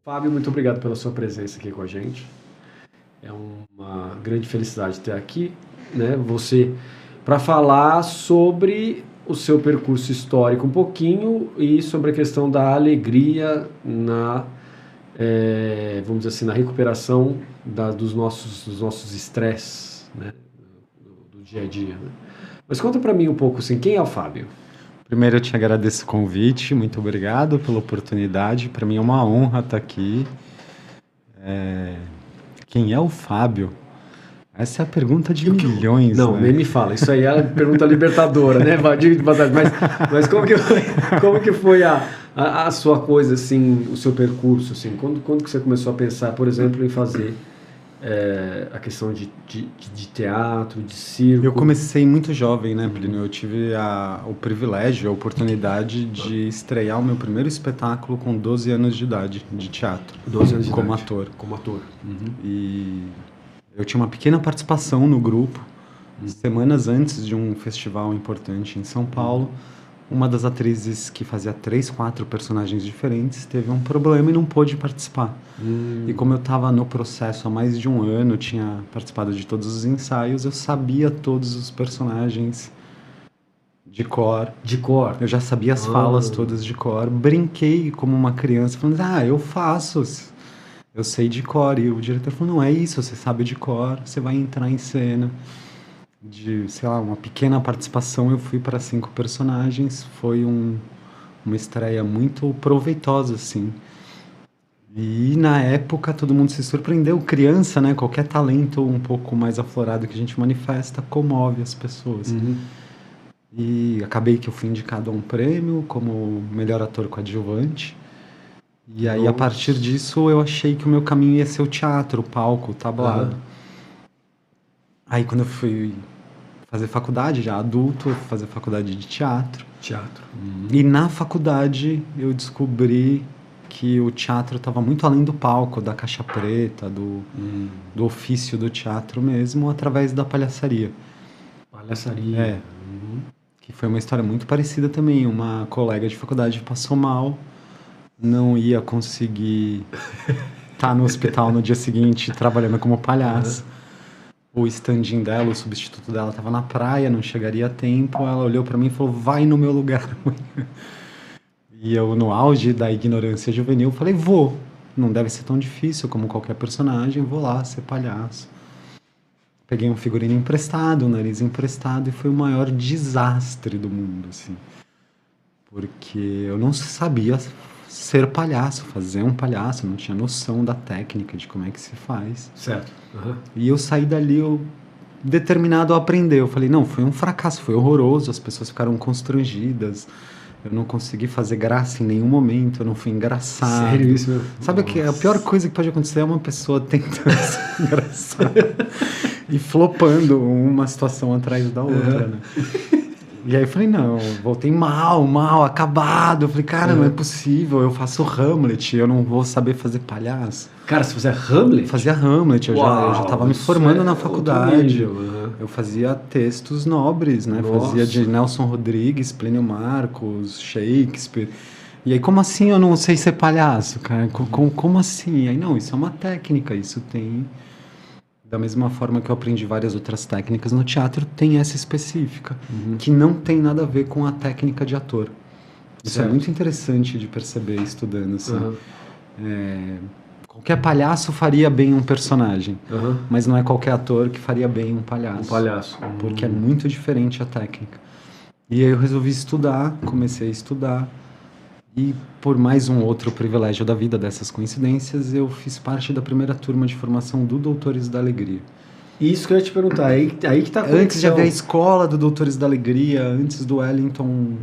Fábio, muito obrigado pela sua presença aqui com a gente. É uma grande felicidade ter aqui, né, você para falar sobre o seu percurso histórico um pouquinho e sobre a questão da alegria vamos dizer assim, na recuperação dos nossos estresses, né, do dia a dia. Né? Mas conta para mim um pouco assim, quem é o Fábio? Primeiro eu te agradeço o convite, muito obrigado pela oportunidade. Para mim é uma honra estar aqui. Quem é o Fábio? Essa é a pergunta de milhões, Não, né? nem me fala. Isso aí é a pergunta libertadora, né? Mas como que foi a sua coisa, assim, o seu percurso, assim? Quando que você começou a pensar, por exemplo, em fazer a questão de teatro, de circo? Eu comecei muito jovem, né, Plínio? Eu tive o privilégio, a oportunidade de estrear o meu primeiro espetáculo com 12 anos de idade, de teatro. 12 anos de como idade. ator. Como ator. Uhum. E eu tinha uma pequena participação no grupo, semanas antes de um festival importante em São Paulo. Uma das atrizes que fazia 3, 4 personagens diferentes teve um problema e não pôde participar. E como eu estava no processo há mais de um ano, tinha participado de todos os ensaios, eu sabia todos os personagens de cor. De cor? Eu já sabia as falas todas de cor. Brinquei como uma criança, falando, eu faço, eu sei de cor. E o diretor falou, não é isso, você sabe de cor, você vai entrar em cena. De, sei lá, uma pequena participação, eu fui para 5 personagens. Foi uma estreia muito proveitosa, assim. E na época todo mundo se surpreendeu. Criança, né? Qualquer talento um pouco mais aflorado que a gente manifesta comove as pessoas. Uhum. E acabei que eu fui indicado a um prêmio como melhor ator coadjuvante. E aí, a partir disso, eu achei que o meu caminho ia ser o teatro, o palco, o tablado. Aí, quando eu fui fazer faculdade, já adulto, eu fui fazer faculdade de teatro. Teatro. E na faculdade, eu descobri que o teatro estava muito além do palco, da caixa preta, do ofício do teatro mesmo, através da palhaçaria. Palhaçaria. Que foi uma história muito parecida também. Uma colega de faculdade passou mal, não ia conseguir estar no hospital no dia seguinte trabalhando como palhaço. O stand-in dela, o substituto dela, estava na praia, não chegaria a tempo. Ela olhou para mim e falou, vai no meu lugar. E eu, no auge da ignorância juvenil, falei, vou. Não deve ser tão difícil como qualquer personagem, vou lá ser palhaço. Peguei um figurino emprestado, um nariz emprestado, e foi o maior desastre do mundo, assim. Porque eu não sabia ser palhaço, fazer um palhaço, não tinha noção da técnica, de como é que se faz. Certo. E eu saí dali determinado a aprender. Eu falei, não, foi um fracasso, foi horroroso, as pessoas ficaram constrangidas, eu não consegui fazer graça em nenhum momento, eu não fui engraçado. Sério isso, meu? Sabe que a pior coisa que pode acontecer é uma pessoa tentando ser engraçada e flopando uma situação atrás da outra, né? E aí eu falei, não, voltei mal, acabado. Eu falei, cara, não é possível, eu faço Hamlet, eu não vou saber fazer palhaço. Cara, você fazia Hamlet? Fazia Hamlet, eu já tava me formando na faculdade. Eu fazia textos nobres, né? Nossa. Fazia de Nelson Rodrigues, Plínio Marcos, Shakespeare. E aí, como assim eu não sei ser palhaço, cara? Como assim? Aí, não, isso é uma técnica, isso tem... Da mesma forma que eu aprendi várias outras técnicas no teatro, tem essa específica, que não tem nada a ver com a técnica de ator. Isso é muito interessante de perceber estudando, assim. Qualquer palhaço faria bem um personagem, mas não é qualquer ator que faria bem um palhaço. Um palhaço. Porque é muito diferente a técnica. E aí eu resolvi estudar, comecei a estudar, e por mais um outro privilégio da vida, dessas coincidências, eu fiz parte da primeira turma de formação do Doutores da Alegria. Isso que eu ia te perguntar, aí que tá a conexão. Antes de haver a escola do Doutores da Alegria, antes do Wellington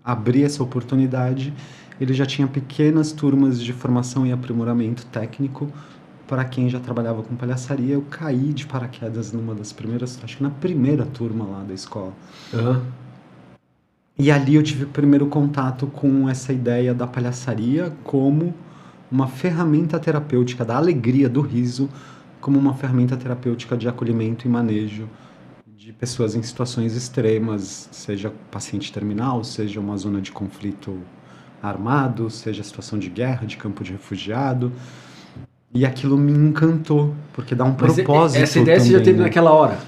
abrir essa oportunidade, ele já tinha pequenas turmas de formação e aprimoramento técnico para quem já trabalhava com palhaçaria. Eu caí de paraquedas numa das primeiras, acho que na primeira turma lá da escola. E ali eu tive o primeiro contato com essa ideia da palhaçaria como uma ferramenta terapêutica, da alegria, do riso, como uma ferramenta terapêutica de acolhimento e manejo de pessoas em situações extremas, seja paciente terminal, seja uma zona de conflito armado, seja situação de guerra, de campo de refugiado. E aquilo me encantou, porque dá um propósito. Essa ideia também, você já teve né? naquela hora?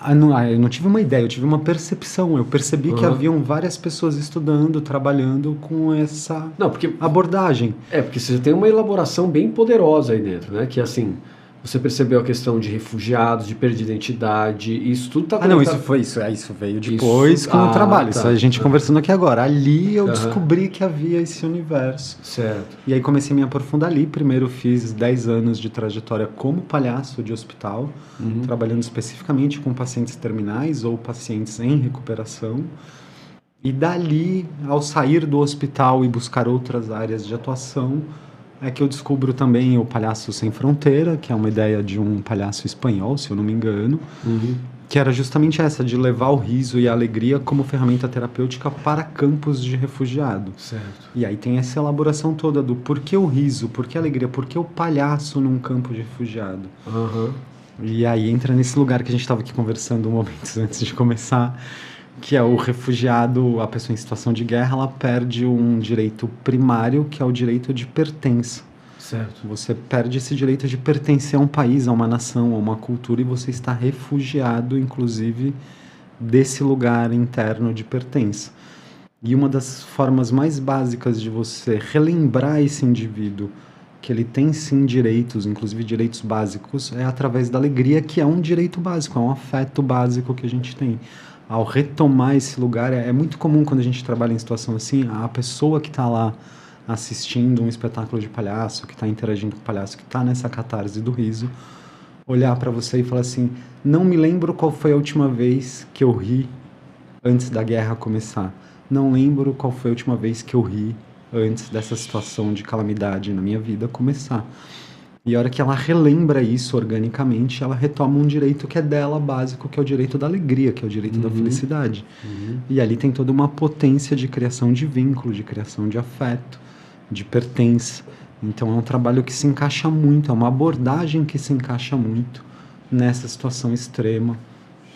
Eu não tive uma ideia, eu tive uma percepção. Eu percebi que haviam várias pessoas estudando, trabalhando com essa abordagem. Porque você tem uma elaboração bem poderosa aí dentro, né? Que assim, você percebeu a questão de refugiados, de perda de identidade, isso tudo está conectado. Isso veio depois com o trabalho. Isso a gente conversando aqui agora. Ali eu descobri que havia esse universo. Certo. E aí comecei a me aprofundar ali. Primeiro fiz 10 anos de trajetória como palhaço de hospital, trabalhando especificamente com pacientes terminais ou pacientes em recuperação. E dali, ao sair do hospital e buscar outras áreas de atuação, é que eu descubro também o Palhaço Sem Fronteira, que é uma ideia de um palhaço espanhol, se eu não me engano, que era justamente essa, de levar o riso e a alegria como ferramenta terapêutica para campos de refugiado. Certo. E aí tem essa elaboração toda do porquê o riso, porquê a alegria, porquê o palhaço num campo de refugiado. E aí entra nesse lugar que a gente estava aqui conversando momentos antes de começar, que é o refugiado, a pessoa em situação de guerra, ela perde um direito primário, que é o direito de pertença. Certo. Você perde esse direito de pertencer a um país, a uma nação, a uma cultura, e você está refugiado, inclusive, desse lugar interno de pertença. E uma das formas mais básicas de você relembrar esse indivíduo que ele tem sim direitos, inclusive direitos básicos, é através da alegria, que é um direito básico, é um afeto básico que a gente tem. Ao retomar esse lugar, é muito comum quando a gente trabalha em situação assim, a pessoa que está lá assistindo um espetáculo de palhaço, que está interagindo com o palhaço, que está nessa catarse do riso, olhar para você e falar assim, não me lembro qual foi a última vez que eu ri antes da guerra começar. Não lembro qual foi a última vez que eu ri antes dessa situação de calamidade na minha vida começar. E a hora que ela relembra isso organicamente, ela retoma um direito que é dela, básico, que é o direito da alegria, que é o direito da felicidade. E ali tem toda uma potência de criação de vínculo, de criação de afeto, de pertença. Então é um trabalho que se encaixa muito, é uma abordagem que se encaixa muito nessa situação extrema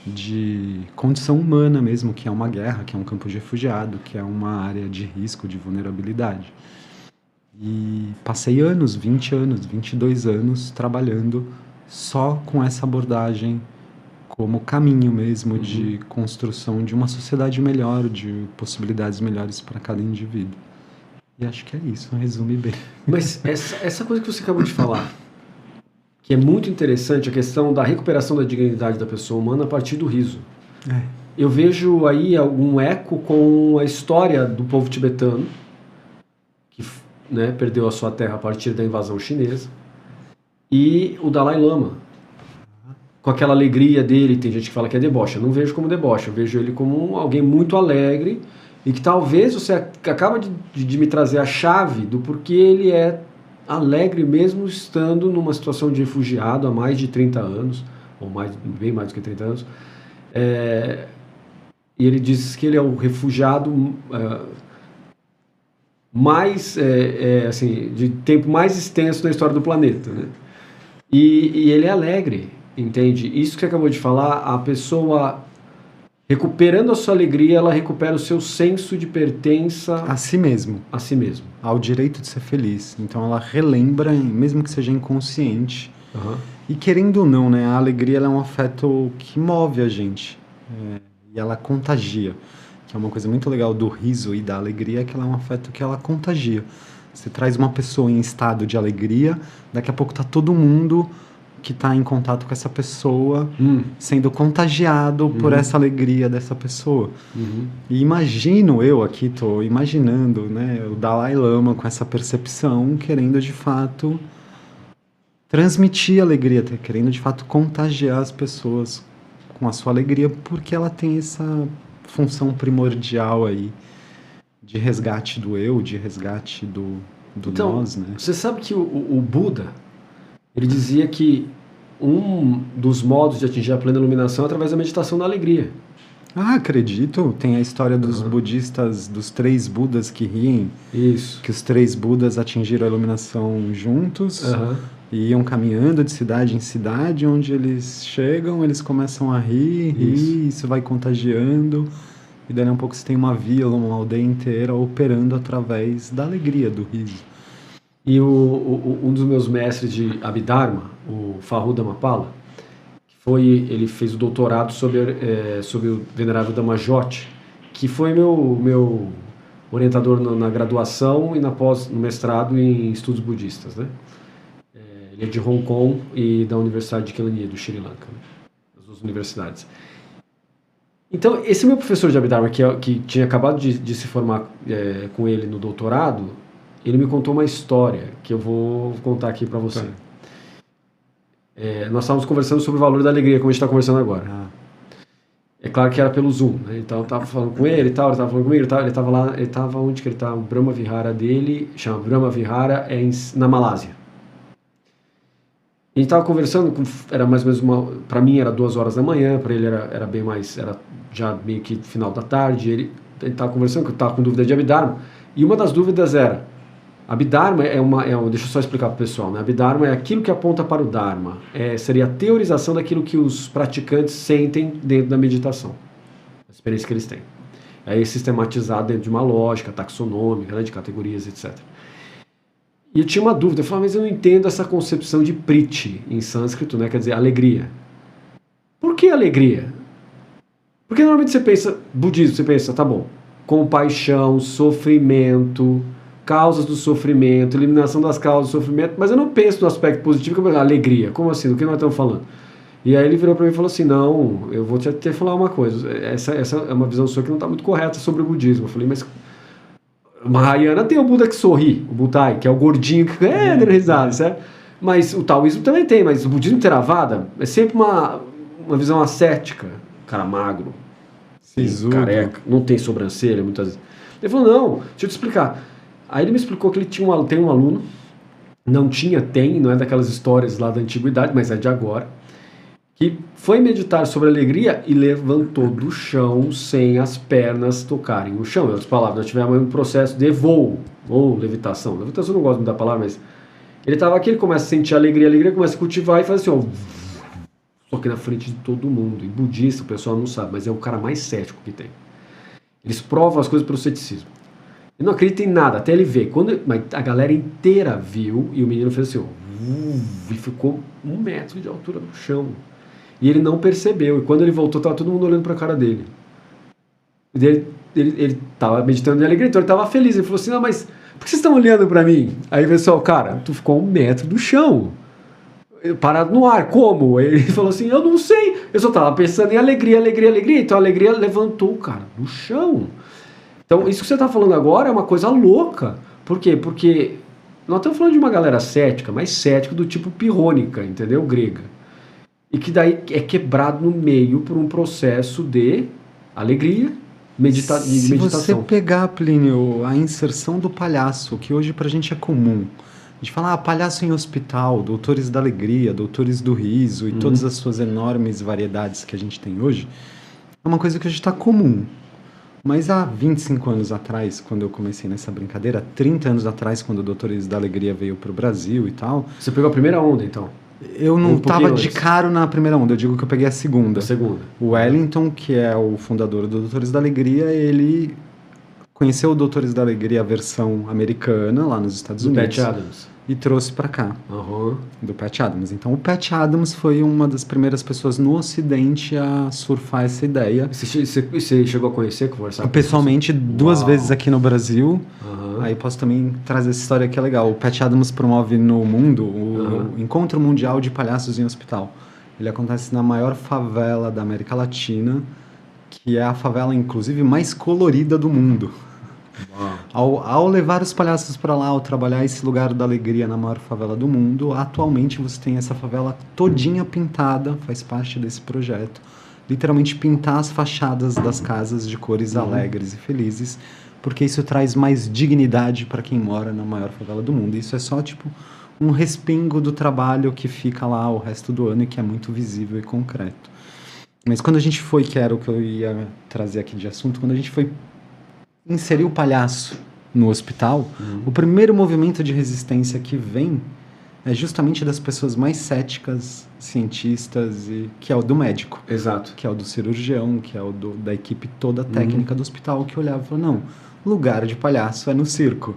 de condição humana mesmo, que é uma guerra, que é um campo de refugiado, que é uma área de risco, de vulnerabilidade. E passei anos, 20 anos, 22 anos trabalhando só com essa abordagem como caminho mesmo de construção de uma sociedade melhor, de possibilidades melhores para cada indivíduo. E acho que é isso, resume bem. Mas essa coisa que você acabou de falar, que é muito interessante, a questão da recuperação da dignidade da pessoa humana a partir do riso. Eu vejo aí algum eco com a história do povo tibetano, que perdeu a sua terra a partir da invasão chinesa, e o Dalai Lama, com aquela alegria dele. Tem gente que fala que é deboche, eu não vejo como deboche, eu vejo ele como alguém muito alegre, e que talvez você acaba de me trazer a chave do porquê ele é alegre mesmo estando numa situação de refugiado há mais de 30 anos, ou bem mais do que 30 anos, e ele diz que ele é o refugiado mais, assim, de tempo mais extenso da história do planeta, né? E ele é alegre, entende? Isso que você acabou de falar, a pessoa recuperando a sua alegria, ela recupera o seu senso de pertença a si mesmo. A si mesmo. Ao direito de ser feliz. Então ela relembra, mesmo que seja inconsciente. E querendo ou não, né, a alegria ela é um afeto que move a gente. E ela contagia. Que é uma coisa muito legal do riso e da alegria, que ela é um afeto que ela contagia. Você traz uma pessoa em estado de alegria, daqui a pouco tá todo mundo que está em contato com essa pessoa sendo contagiado por essa alegria dessa pessoa. E imagino, eu aqui estou imaginando, né, o Dalai Lama com essa percepção, querendo de fato transmitir alegria, querendo de fato contagiar as pessoas com a sua alegria, porque ela tem essa função primordial aí de resgate do eu, de resgate do então, nós, né? Você sabe que o Buda, ele dizia que um dos modos de atingir a plena iluminação é através da meditação da alegria. Ah, acredito. Tem a história dos budistas, dos 3 Budas que riem. Isso. Que os 3 Budas atingiram a iluminação juntos e iam caminhando de cidade em cidade, onde eles chegam, eles começam a rir, isso vai contagiando e dali a um pouco você tem uma vila, uma aldeia inteira operando através da alegria, do riso. E um dos meus mestres de Abhidharma, o Farruda Mapala, ele fez o doutorado sobre o venerável Dhammajote, que foi meu orientador na graduação e no mestrado em estudos budistas, né? Ele é de Hong Kong e da Universidade de Kelaniya, do Sri Lanka, né? As duas universidades. Então, esse meu professor de Abhidharma, que tinha acabado de se formar com ele no doutorado, ele me contou uma história que eu vou contar aqui para você. Nós estávamos conversando sobre o valor da alegria, como a gente está conversando agora. É claro que era pelo Zoom, né? Então eu estava falando com ele e tal, ele estava falando comigo, ele estava lá, ele estava onde que ele estava? O Brahma Vihara dele, chama Brahma Vihara, na Malásia. A gente estava conversando, era mais ou menos para mim era 2 horas da manhã, para ele era bem mais, era já meio que final da tarde. Ele estava conversando, que eu estava com dúvida de Abhidharma, e uma das dúvidas era: Abhidharma deixa eu só explicar para o pessoal, né? Abhidharma é aquilo que aponta para o Dharma, seria a teorização daquilo que os praticantes sentem dentro da meditação, a experiência que eles têm. É sistematizado dentro de uma lógica taxonômica, né, de categorias, etc. E eu tinha uma dúvida, eu falava, mas eu não entendo essa concepção de priti em sânscrito, né, quer dizer, alegria. Por que alegria? Porque normalmente você pensa, budismo, você pensa, tá bom, compaixão, sofrimento, causas do sofrimento, eliminação das causas do sofrimento, mas eu não penso no aspecto positivo, que é alegria. Como assim? Do que nós estamos falando? E aí ele virou para mim e falou assim, não, eu vou te falar uma coisa, essa é uma visão sua que não está muito correta sobre o budismo. Eu falei, mas Mahayana tem o Buda que sorri, o Butai, que é o gordinho que dando risada, certo? Mas o taoísmo também tem, mas o budismo Theravada é sempre uma visão ascética, cara magro, careca, não tem sobrancelha, muitas vezes. Ele falou, não, deixa eu te explicar. Aí ele me explicou que ele tem um aluno, não é daquelas histórias lá da antiguidade, mas é de agora, que foi meditar sobre alegria e levantou do chão sem as pernas tocarem o chão. Em outras palavras, nós tivemos um processo de voo, ou levitação. Levitação eu não gosto muito da palavra, mas ele estava aqui, ele começa a sentir alegria, começa a cultivar e faz assim, ó, só que na frente de todo mundo. E budista, o pessoal não sabe, mas é o cara mais cético que tem. Eles provam as coisas pelo ceticismo. Ele não acredita em nada, até ele ver. Mas a galera inteira viu e o menino fez assim, ó, e ficou 1 metro de altura no chão. E ele não percebeu. E quando ele voltou, estava todo mundo olhando para a cara dele. E ele estava meditando em alegria, então ele estava feliz. Ele falou assim, não, mas por que vocês estão olhando para mim? Aí o pessoal, cara, tu ficou 1 metro do chão. Parado no ar, como? Ele falou assim, eu não sei. Eu só estava pensando em alegria. Então a alegria levantou o cara do chão. Então, isso que você está falando agora é uma coisa louca. Por quê? Porque nós estamos falando de uma galera cética, mas cética do tipo pirrônica, entendeu? Grega. E que daí é quebrado no meio por um processo de alegria, meditação. Se você pegar, Plínio, a inserção do palhaço, que hoje pra gente é comum, a gente fala, palhaço em hospital, doutores da alegria, doutores do riso e todas as suas enormes variedades que a gente tem hoje, é uma coisa que hoje está comum. Mas há 25 anos atrás, quando eu comecei nessa brincadeira, 30 anos atrás, quando o Doutores da Alegria veio para o Brasil e tal... Você pegou a primeira onda, então? Eu não estava de caro na primeira onda, eu digo que eu peguei a segunda. O Wellington, que é o fundador do Doutores da Alegria, ele conheceu o Doutores da Alegria, a versão americana, lá nos Estados Unidos. Pat Adams. E trouxe para cá, do Pat Adams. Então, o Pat Adams foi uma das primeiras pessoas no Ocidente a surfar essa ideia. Você chegou a conhecer, conversar? Pessoalmente, 2 vezes aqui no Brasil. Aí posso também trazer essa história que é legal. O Pat Adams promove no mundo o Encontro Mundial de Palhaços em Hospital. Ele acontece na maior favela da América Latina, que é a favela, inclusive, mais colorida do mundo. Ao levar os palhaços para lá, ao trabalhar esse lugar da alegria na maior favela do mundo, atualmente você tem essa favela todinha pintada, faz parte desse projeto. Literalmente pintar as fachadas das casas de cores alegres e felizes, porque isso traz mais dignidade para quem mora na maior favela do mundo. Isso é só tipo um respingo do trabalho que fica lá o resto do ano e que é muito visível e concreto. Mas quando a gente foi, que era o que eu ia trazer aqui de assunto, quando a gente foi inserir o palhaço no hospital, o primeiro movimento de resistência que vem é justamente das pessoas mais céticas, cientistas, que é o do médico. Exato. Que é o do cirurgião, que é o da equipe toda técnica do hospital, que olhava e falou, não, lugar de palhaço é no circo.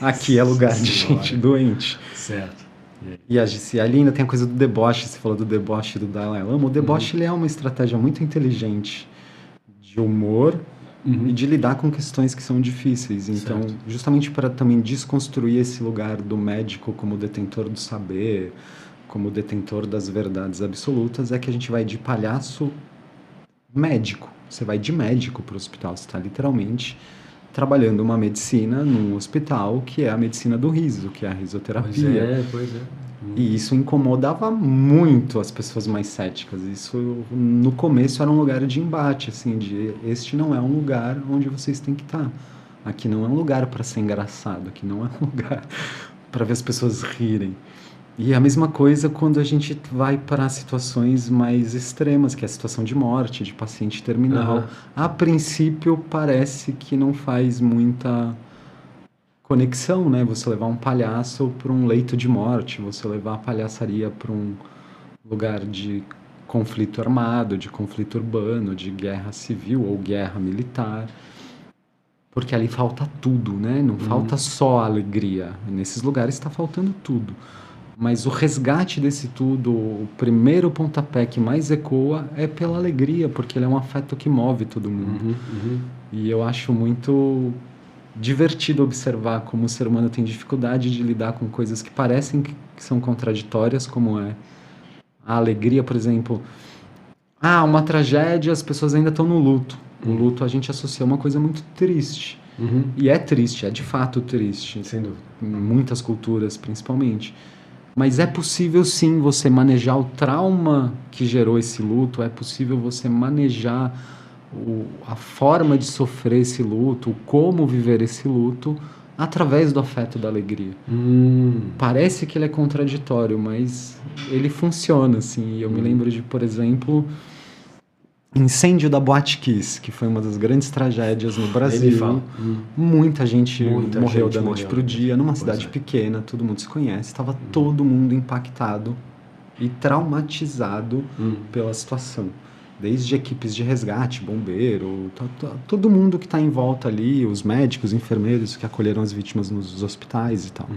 Aqui é lugar de gente doente. Certo. E ali ainda tem a coisa do deboche, você falou do deboche do Dalai Lama. O deboche ele é uma estratégia muito inteligente de humor e de lidar com questões que são difíceis. Então, justamente para também desconstruir esse lugar do médico como detentor do saber, como detentor das verdades absolutas, é que a gente vai de palhaço médico. Você vai de médico para o hospital, você está literalmente trabalhando uma medicina num hospital que é a medicina do riso, que é a risoterapia. Pois é. E isso incomodava muito as pessoas mais céticas. Isso, no começo, era um lugar de embate, assim, este não é um lugar onde vocês têm que estar. Aqui não é um lugar para ser engraçado, aqui não é um lugar para ver as pessoas rirem. E a mesma coisa quando a gente vai para situações mais extremas, que é a situação de morte, de paciente terminal. A princípio, parece que não faz muita conexão, né? Você levar um palhaço para um leito de morte, você levar a palhaçaria para um lugar de conflito armado, de conflito urbano, de guerra civil ou guerra militar. Porque ali falta tudo, né? Não falta só a alegria. Nesses lugares está faltando tudo. Mas o resgate desse tudo, o primeiro pontapé que mais ecoa é pela alegria, porque ele é um afeto que move todo mundo. E eu acho muito divertido observar como o ser humano tem dificuldade de lidar com coisas que parecem que são contraditórias, como é a alegria, por exemplo. Uma tragédia, as pessoas ainda estão no luto. O luto a gente associa a uma coisa muito triste. E é triste, é de fato triste. Sem dúvida. Em muitas culturas, principalmente. Mas é possível, sim, você manejar o trauma que gerou esse luto, é possível você manejar a forma de sofrer esse luto, como viver esse luto, através do afeto da alegria. Parece que ele é contraditório, mas ele funciona, assim. Eu me lembro de, por exemplo, incêndio da Boate Kiss, que foi uma das grandes tragédias no Brasil. Muita gente morreu da noite para o dia, numa cidade pequena, todo mundo se conhece, estava todo mundo impactado e traumatizado pela situação. Desde equipes de resgate, bombeiro, todo mundo que está em volta ali, os médicos, enfermeiros que acolheram as vítimas nos hospitais e tal.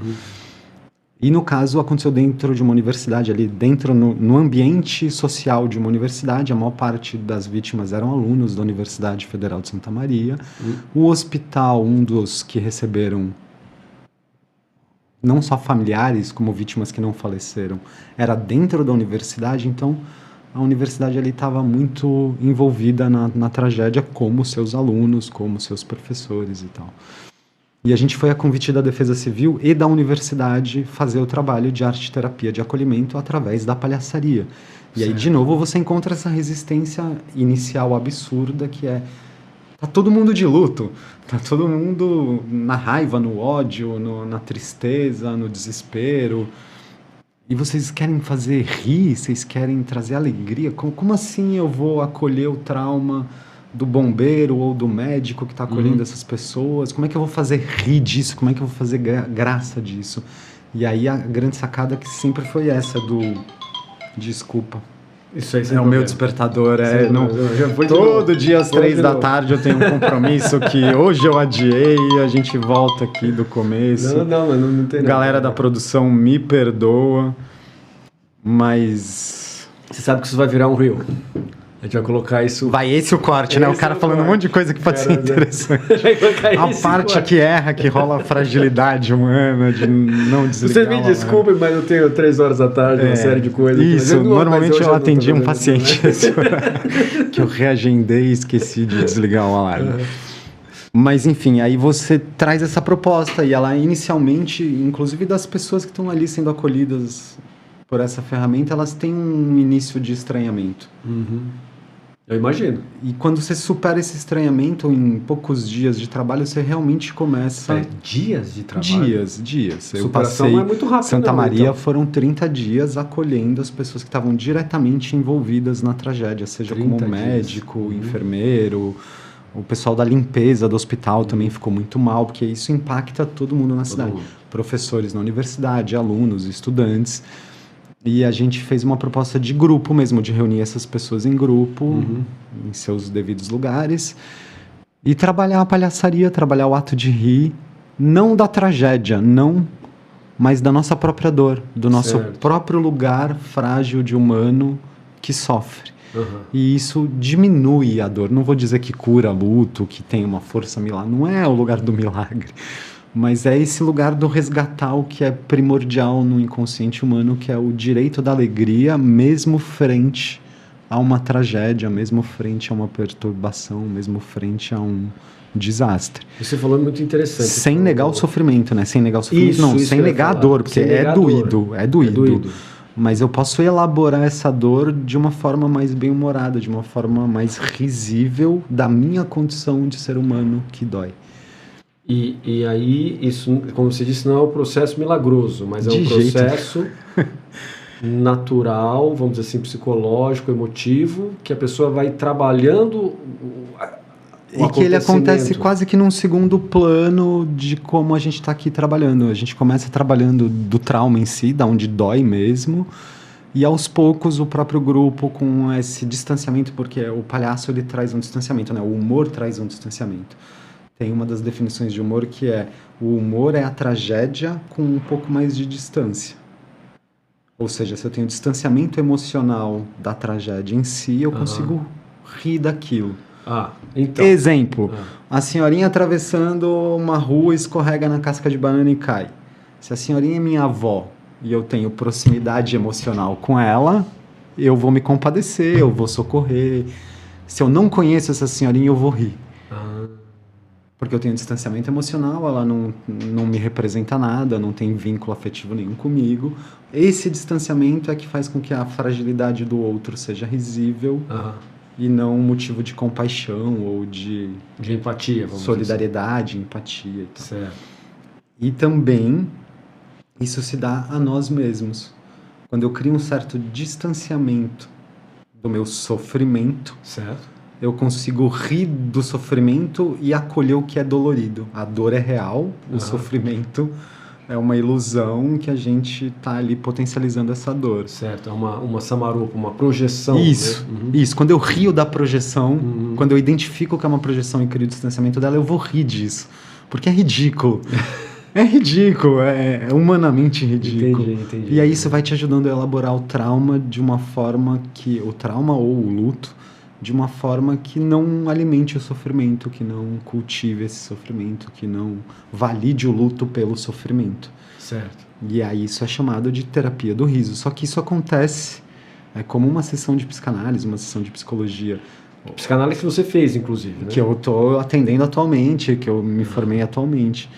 E no caso aconteceu dentro de uma universidade, ali dentro no ambiente social de uma universidade. A maior parte das vítimas eram alunos da Universidade Federal de Santa Maria. O hospital, um dos que receberam não só familiares como vítimas que não faleceram, era dentro da universidade, então a universidade ali estava muito envolvida na tragédia, como seus alunos, como seus professores e tal. E a gente foi a convite da Defesa Civil e da universidade fazer o trabalho de arte-terapia de acolhimento através da palhaçaria. E aí, de novo, você encontra essa resistência inicial absurda que é... Tá todo mundo de luto, tá todo mundo na raiva, no ódio, na tristeza, no desespero. E vocês querem fazer rir, vocês querem trazer alegria. Como assim eu vou acolher o trauma do bombeiro ou do médico que está acolhendo essas pessoas? Como é que eu vou fazer rir disso? Como é que eu vou fazer graça disso? E aí a grande sacada que sempre foi essa do... Desculpa. Isso aí é o meu despertador. Todo dia às 3 da tarde eu tenho um compromisso que hoje eu adiei e a gente volta aqui do começo. Não tem nada. Galera da produção, me perdoa, mas... Você sabe que isso vai virar um reel. A gente vai colocar isso... Vai esse o corte, né? O cara falando um monte de coisa que pode ser interessante. A parte que erra, que rola a fragilidade humana, de não desligar. Vocês me desculpem, mas eu tenho 3 horas da tarde, uma série de coisas. Isso, normalmente eu atendi um paciente que eu reagendei e esqueci de desligar o alarme. Mas, enfim, aí você traz essa proposta e ela inicialmente, inclusive das pessoas que estão ali sendo acolhidas por essa ferramenta, elas têm um início de estranhamento. Eu imagino. E quando você supera esse estranhamento, em poucos dias de trabalho, você realmente começa... Dias de trabalho? Dias. Eu Superação passei é muito rápido, Santa Maria, então. foram 30 dias acolhendo as pessoas que estavam diretamente envolvidas na tragédia, seja como médico, enfermeiro, O pessoal da limpeza do hospital também ficou muito mal, porque isso impacta todo mundo na cidade. mundo. Professores na universidade, alunos, estudantes. E a gente fez uma proposta de grupo mesmo, de reunir essas pessoas em grupo, em seus devidos lugares, e trabalhar a palhaçaria, trabalhar o ato de rir, não da tragédia, não, mas da nossa própria dor, do nosso próprio lugar frágil de humano que sofre. E isso diminui a dor. Não vou dizer que cura luto, que tem uma força milagre. Não é o lugar do milagre. Mas é esse lugar do resgatar o que é primordial no inconsciente humano, que é o direito da alegria, mesmo frente a uma tragédia, mesmo frente a uma perturbação, mesmo frente a um desastre. Você falou muito interessante. Sem negar o sofrimento, né? Sem negar o sofrimento. Isso, não, isso sem negar a dor, porque é doído. É doído. Mas eu posso elaborar essa dor de uma forma mais bem-humorada, de uma forma mais risível da minha condição de ser humano que dói. E aí, isso, como você disse, não é um processo milagroso, mas é um processo natural, vamos dizer assim, psicológico, emotivo, que a pessoa vai trabalhando e que ele acontece quase que num segundo plano de como a gente está aqui trabalhando. A gente começa trabalhando do trauma em si, da onde dói mesmo, e aos poucos o próprio grupo com esse distanciamento, porque o palhaço ele traz um distanciamento, né? O humor traz um distanciamento. Tem uma das definições de humor que é: o humor é a tragédia com um pouco mais de distância. Ou seja, se eu tenho distanciamento emocional da tragédia em si, eu consigo rir daquilo. Então. Exemplo, a senhorinha atravessando uma rua, escorrega na casca de banana e cai. Se a senhorinha é minha avó e eu tenho proximidade emocional com ela, eu vou me compadecer, eu vou socorrer. Se eu não conheço essa senhorinha, eu vou rir. Porque eu tenho distanciamento emocional, ela não me representa nada, não tem vínculo afetivo nenhum comigo. Esse distanciamento é que faz com que a fragilidade do outro seja risível e não um motivo de compaixão ou de empatia, vamos solidariedade, empatia. Certo. E também isso se dá a nós mesmos. Quando eu crio um certo distanciamento do meu sofrimento, eu consigo rir do sofrimento e acolher o que é dolorido. A dor é real, o sofrimento é uma ilusão que a gente está ali potencializando essa dor. Certo, é uma samarupa, uma projeção. Isso, né? Isso. Quando eu rio da projeção, quando eu identifico que é uma projeção e crio o distanciamento dela, eu vou rir disso. Porque é ridículo. É ridículo, é humanamente ridículo. Entendi. E aí isso vai te ajudando a elaborar o trauma de uma forma que... O trauma ou o luto de uma forma que não alimente o sofrimento, que não cultive esse sofrimento, que não valide o luto pelo sofrimento. Certo. E aí isso é chamado de terapia do riso. Só que isso acontece como uma sessão de psicanálise, uma sessão de psicologia. Psicanálise que você fez, inclusive, né? Que eu estou atendendo atualmente, que eu me formei atualmente.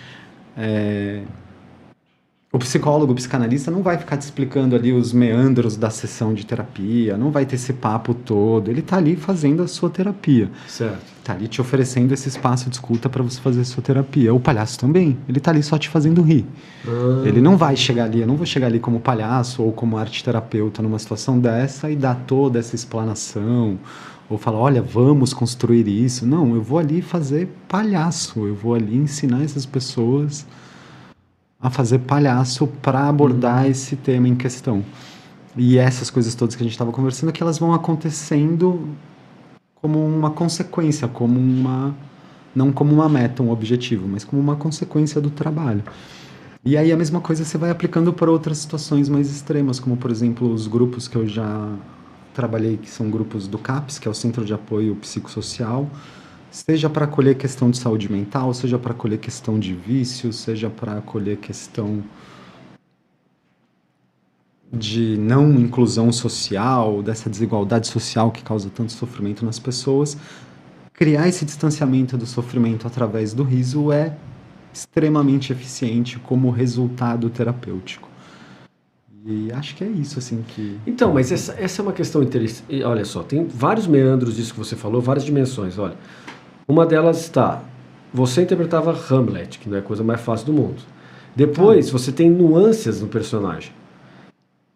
O psicólogo, o psicanalista não vai ficar te explicando ali os meandros da sessão de terapia, não vai ter esse papo todo. Ele está ali fazendo a sua terapia. Certo. Está ali te oferecendo esse espaço de escuta para você fazer a sua terapia. O palhaço também. Ele está ali só te fazendo rir. Ele não vai chegar ali, eu não vou chegar ali como palhaço ou como arte-terapeuta numa situação dessa e dar toda essa explanação ou falar, olha, vamos construir isso. Não, eu vou ali fazer palhaço. Eu vou ali ensinar essas pessoas a fazer palhaço para abordar esse tema em questão. E essas coisas todas que a gente estava conversando, que elas vão acontecendo como uma consequência, não como uma meta, um objetivo, mas como uma consequência do trabalho. E aí a mesma coisa você vai aplicando para outras situações mais extremas, como por exemplo os grupos que eu já trabalhei, que são grupos do CAPS, que é o Centro de Apoio Psicossocial, seja para acolher questão de saúde mental, seja para acolher questão de vício, seja para acolher questão de não inclusão social, dessa desigualdade social que causa tanto sofrimento nas pessoas. Criar esse distanciamento do sofrimento através do riso é extremamente eficiente como resultado terapêutico. E acho que é isso, assim, que... Então, mas essa é uma questão interessante. Olha só, tem vários meandros disso que você falou, várias dimensões, olha. Uma delas está, você interpretava Hamlet, que não é a coisa mais fácil do mundo. Depois, você tem nuances no personagem.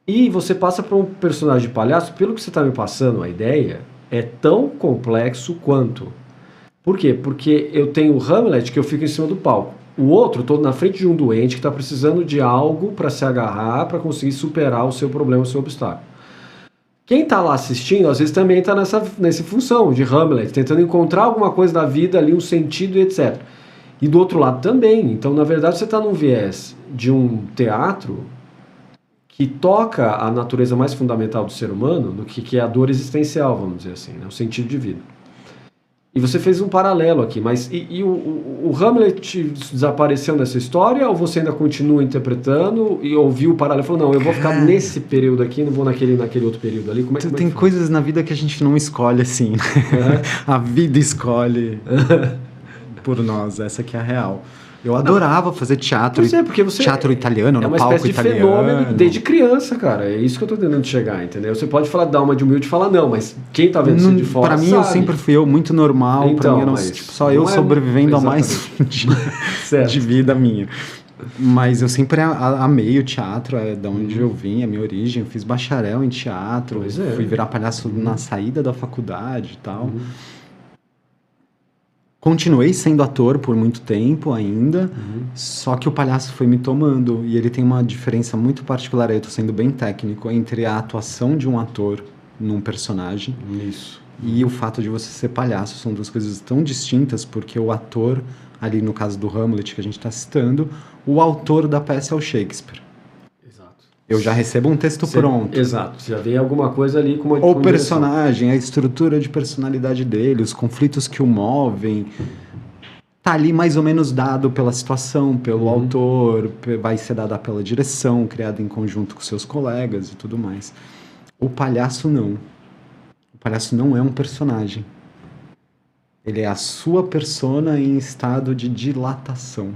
E você passa para um personagem de palhaço, pelo que você está me passando, a ideia é tão complexo quanto. Por quê? Porque eu tenho o Hamlet que eu fico em cima do palco. O outro, estou na frente de um doente que está precisando de algo para se agarrar, para conseguir superar o seu problema, o seu obstáculo. Quem está lá assistindo, às vezes também está nessa função de Hamlet, tentando encontrar alguma coisa da vida ali, um sentido e etc. E do outro lado também. Então, na verdade, você está num viés de um teatro que toca a natureza mais fundamental do ser humano, no que é a dor existencial, vamos dizer assim, né? O sentido de vida. E você fez um paralelo aqui, mas o Hamlet desapareceu nessa história ou você ainda continua interpretando e ouviu o paralelo e falou, não, eu vou ficar nesse período aqui, não vou naquele outro período ali? Como é Tem coisas na vida que a gente não escolhe assim, né? A vida escolhe por nós, essa que é a real. Eu adorava fazer teatro, porque você teatro italiano, no palco italiano. É uma espécie de fenômeno desde criança, cara. É isso que eu tô tentando chegar, entendeu? Você pode falar da alma de humilde e falar não, mas quem tá vendo isso de fora pra mim, sabe. eu sempre fui muito normal. Então, pra mim, era tipo, só eu sobrevivendo a mais de vida minha. Mas eu sempre amei o teatro, é da onde eu vim, a minha origem. Eu fiz bacharel em teatro, fui virar palhaço na saída da faculdade e tal. Continuei sendo ator por muito tempo ainda, só que o palhaço foi me tomando. E ele tem uma diferença muito particular, aí eu tô sendo bem técnico, entre a atuação de um ator num personagem e o fato de você ser palhaço. São duas coisas tão distintas, porque o ator, ali no caso do Hamlet que a gente está citando, o autor da peça é o Shakespeare. Eu já recebo um texto pronto. Exato. Já vem alguma coisa ali com uma... O personagem, a estrutura de personalidade dele, os conflitos que o movem, tá ali mais ou menos dado pela situação, pelo autor, vai ser dada pela direção, criada em conjunto com seus colegas e tudo mais. O palhaço não. O palhaço não é um personagem. Ele é a sua persona em estado de dilatação.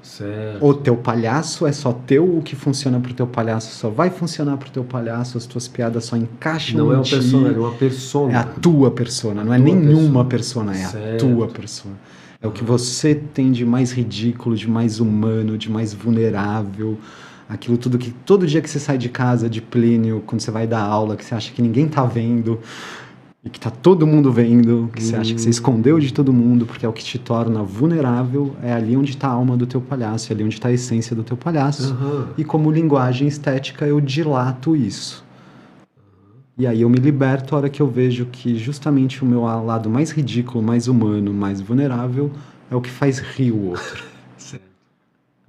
Certo. O teu palhaço é só teu, o que funciona pro teu palhaço só vai funcionar pro teu palhaço, as tuas piadas só encaixam não em é um ti. personagem, é uma persona. É a tua persona, não é nenhuma persona, é a tua persona. É o que você tem de mais ridículo, de mais humano, de mais vulnerável. Aquilo tudo que todo dia que você sai de casa, de Plínio, quando você vai dar aula, que você acha que ninguém tá vendo... E que tá todo mundo vendo, que você acha que você escondeu de todo mundo, porque é o que te torna vulnerável, é ali onde tá a alma do teu palhaço, é ali onde tá a essência do teu palhaço. E como linguagem estética, eu dilato isso. E aí eu me liberto a hora que eu vejo que justamente o meu lado mais ridículo, mais humano, mais vulnerável, é o que faz rir o outro.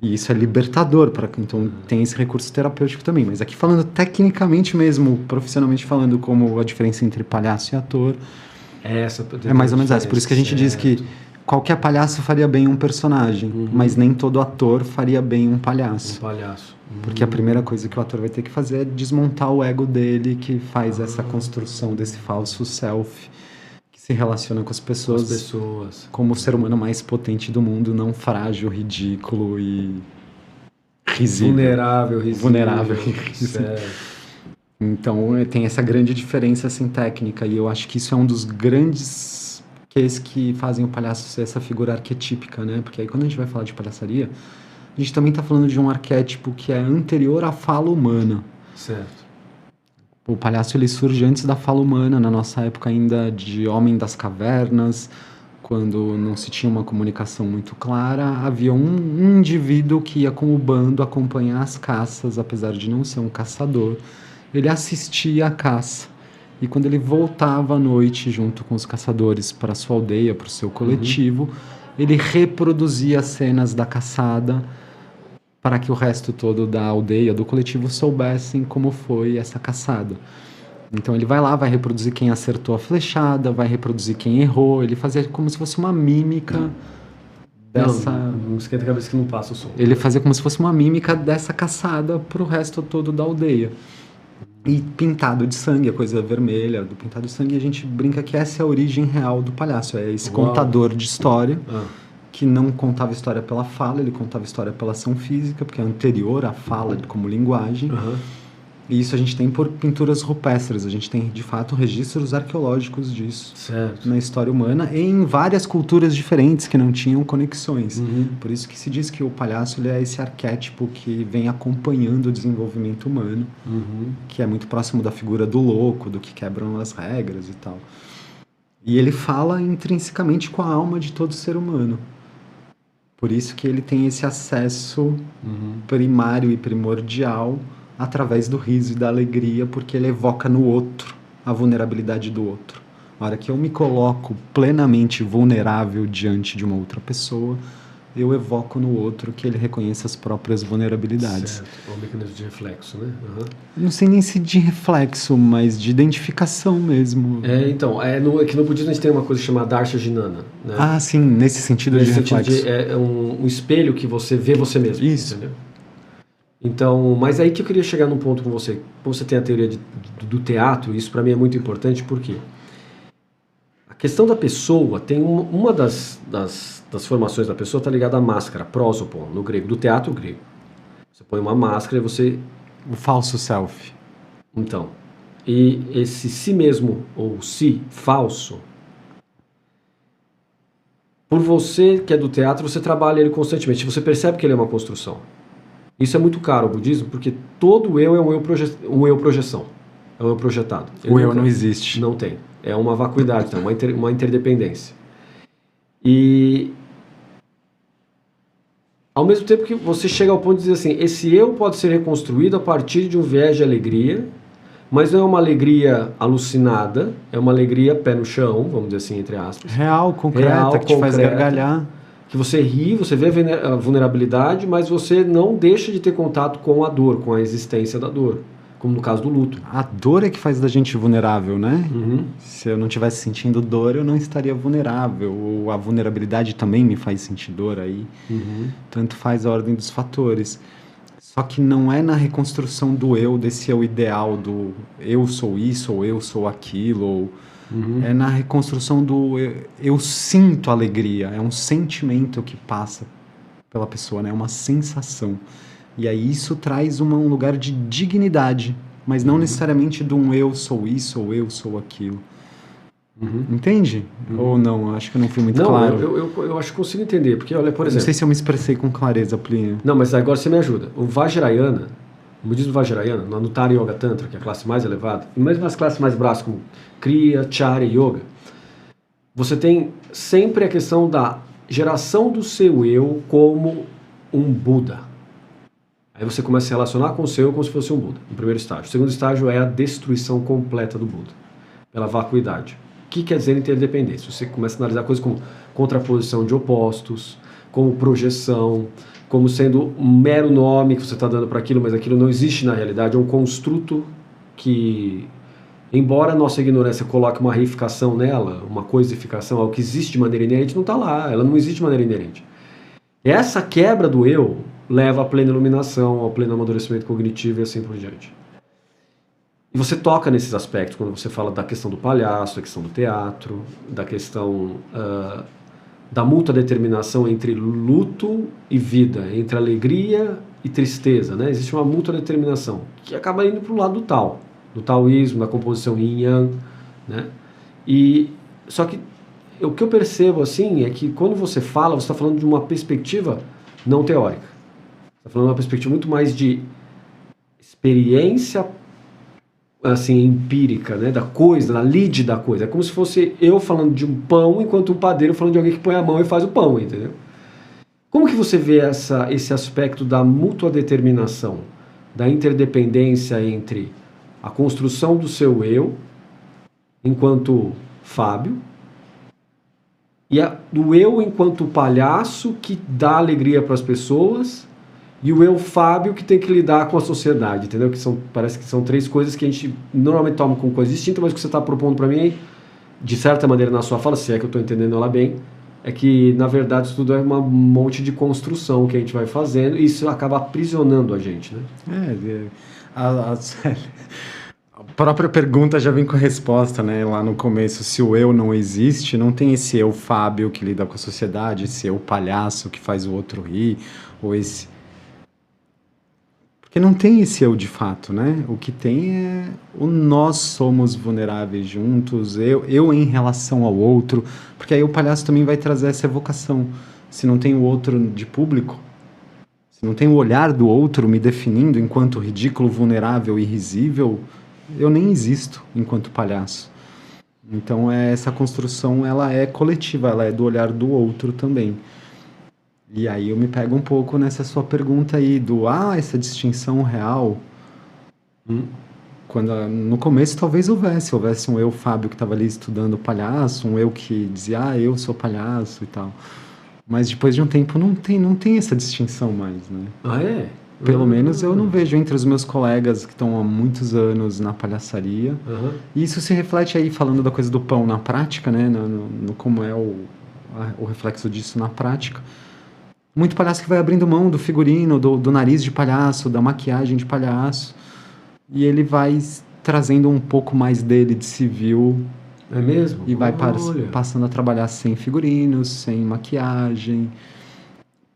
E isso é libertador, então tem esse recurso terapêutico também. Mas aqui falando tecnicamente mesmo, profissionalmente falando, como a diferença entre palhaço e ator, é mais ou menos essa. Por isso que a gente diz que qualquer palhaço faria bem um personagem, mas nem todo ator faria bem um palhaço. Porque a primeira coisa que o ator vai ter que fazer é desmontar o ego dele, que faz essa construção desse falso self, se relaciona com as pessoas como o ser humano mais potente do mundo, não frágil, ridículo e risível. Vulnerável e risível. Então tem essa grande diferença assim, técnica, e eu acho que isso é um dos grandes que fazem o palhaço ser essa figura arquetípica, né? Porque aí quando a gente vai falar de palhaçaria, a gente também está falando de um arquétipo que é anterior à fala humana. Certo. O palhaço ele surge antes da fala humana, na nossa época ainda de homem das cavernas, quando não se tinha uma comunicação muito clara, havia um indivíduo que ia com o bando acompanhar as caças, apesar de não ser um caçador, ele assistia à caça. E quando ele voltava à noite junto com os caçadores para a sua aldeia, para o seu coletivo, ele reproduzia as cenas da caçada, para que o resto todo da aldeia, do coletivo, soubessem como foi essa caçada. Então ele vai lá, vai reproduzir quem acertou a flechada, vai reproduzir quem errou, ele fazia como se fosse uma mímica dessa... Não esquenta a cabeça que não passa o som. Ele fazia como se fosse uma mímica dessa caçada para o resto todo da aldeia. E pintado de sangue, a coisa vermelha do pintado de sangue, a gente brinca que essa é a origem real do palhaço, é esse contador de história... que não contava história pela fala, ele contava história pela ação física, porque é anterior à fala como linguagem. E isso a gente tem por pinturas rupestres, a gente tem, de fato, registros arqueológicos disso na história humana e em várias culturas diferentes que não tinham conexões. Por isso que se diz que o palhaço ele é esse arquétipo que vem acompanhando o desenvolvimento humano, que é muito próximo da figura do louco, do que quebram as regras e tal. E ele fala intrinsecamente com a alma de todo ser humano. Por isso que ele tem esse acesso primário e primordial através do riso e da alegria, porque ele evoca no outro a vulnerabilidade do outro. Na hora que eu me coloco plenamente vulnerável diante de uma outra pessoa, eu evoco no outro que ele reconheça as próprias vulnerabilidades. Certo, é um mecanismo de reflexo, né? Não sei nem se de reflexo, mas de identificação mesmo. Então, aqui no budismo a gente tem uma coisa chamada Darsha Jinana, né? Ah, sim, nesse sentido de reflexo. É um espelho que você vê você mesmo. Isso. Entendeu? Então, mas aí que eu queria chegar num ponto com você. Como você tem a teoria do teatro, isso para mim é muito importante, porque a questão da pessoa tem uma das formações da pessoa está ligada à máscara, prosopon, no grego, do teatro grego. Você põe uma máscara e você... O falso self. Então, e esse si mesmo, ou si falso, por você que é do teatro, você trabalha ele constantemente. Você percebe que ele é uma construção. Isso é muito caro ao budismo, porque todo eu é um eu projeção. É um eu projetado. O eu não existe. Não tem. É uma vacuidade, então, uma interdependência. E ao mesmo tempo que você chega ao ponto de dizer assim, esse eu pode ser reconstruído a partir de um viés de alegria, mas não é uma alegria alucinada, é uma alegria pé no chão, vamos dizer assim, entre aspas. Real, concreta, que te faz gargalhar. Que você ri, você vê a vulnerabilidade, mas você não deixa de ter contato com a dor, com a existência da dor. Como no caso do luto. A dor é que faz da gente vulnerável, né? Se eu não estivesse sentindo dor, eu não estaria vulnerável. Ou a vulnerabilidade também me faz sentir dor aí. Tanto faz a ordem dos fatores. Só que não é na reconstrução do eu, desse eu ideal, do eu sou isso, ou eu sou aquilo, ou... É na reconstrução do eu sinto alegria. É um sentimento que passa pela pessoa, né? É uma sensação. E aí isso traz um lugar de dignidade, mas não necessariamente de um eu sou isso ou eu sou aquilo. Entende? Ou não? Acho que eu não fui muito claro. Eu acho que consigo entender, porque olha, por exemplo... Não sei se eu me expressei com clareza, Plínio. Não, mas agora você me ajuda. O Vajrayana, o budismo Vajrayana, no Anuttara Yoga Tantra, que é a classe mais elevada, e mesmo as classes mais baixas como Kriya, Charya e Yoga, você tem sempre a questão da geração do seu eu como um Buda. Aí você começa a se relacionar com o seu como se fosse um Buda, no primeiro estágio. O segundo estágio é a destruição completa do Buda, pela vacuidade. O que quer dizer interdependência? Você começa a analisar coisas como contraposição de opostos, como projeção, como sendo um mero nome que você está dando para aquilo, mas aquilo não existe na realidade, é um construto que, embora a nossa ignorância coloque uma reificação nela, uma coisificação, algo que existe de maneira inerente, não está lá, ela não existe de maneira inerente. Essa quebra do eu leva à plena iluminação, ao pleno amadurecimento cognitivo e assim por diante. E você toca nesses aspectos quando você fala da questão do palhaço, da questão do teatro, da questão da mútua determinação entre luto e vida, entre alegria e tristeza, né? Existe uma mútua determinação que acaba indo para o lado do taoísmo, da composição yin-yang, né? E só que o que eu percebo assim é que quando você fala, você está falando de uma perspectiva não teórica. Você está falando de uma perspectiva muito mais de experiência assim, empírica, né, da coisa, da lide da coisa. É como se fosse eu falando de um pão, enquanto um padeiro falando de alguém que põe a mão e faz o pão, entendeu? Como que você vê esse aspecto da mútua determinação, da interdependência entre a construção do seu eu, enquanto Fábio, e do eu enquanto palhaço que dá alegria para as pessoas, e o eu Fábio que tem que lidar com a sociedade, entendeu? Parece que são três coisas que a gente normalmente toma como coisa distinta, mas o que você está propondo para mim, de certa maneira na sua fala, se é que eu estou entendendo ela bem, é que na verdade isso tudo é um monte de construção que a gente vai fazendo e isso acaba aprisionando a gente, né? A própria pergunta já vem com a resposta, né? Lá no começo, se o eu não existe, não tem esse eu Fábio que lida com a sociedade, esse eu palhaço que faz o outro rir, ou esse... Porque não tem esse eu de fato, né? O que tem é o nós somos vulneráveis juntos, eu em relação ao outro, porque aí o palhaço também vai trazer essa evocação. Se não tem o outro de público, se não tem o olhar do outro me definindo enquanto ridículo, vulnerável e risível, eu nem existo enquanto palhaço. Então, essa construção, ela é coletiva, ela é do olhar do outro também. E aí eu me pego um pouco nessa sua pergunta aí essa distinção real. Quando no começo talvez houvesse um eu, Fábio, que estava ali estudando palhaço, um eu que dizia, eu sou palhaço e tal. Mas depois de um tempo não tem essa distinção mais, né? Ah, é? Pelo menos eu não vejo entre os meus colegas que estão há muitos anos na palhaçaria. E isso se reflete aí, falando da coisa do pão na prática, né? No como é o reflexo disso na prática. Muito palhaço que vai abrindo mão do figurino, do nariz de palhaço, da maquiagem de palhaço. E ele vai trazendo um pouco mais dele de civil. É mesmo? E vai passando a trabalhar sem figurinos, sem maquiagem.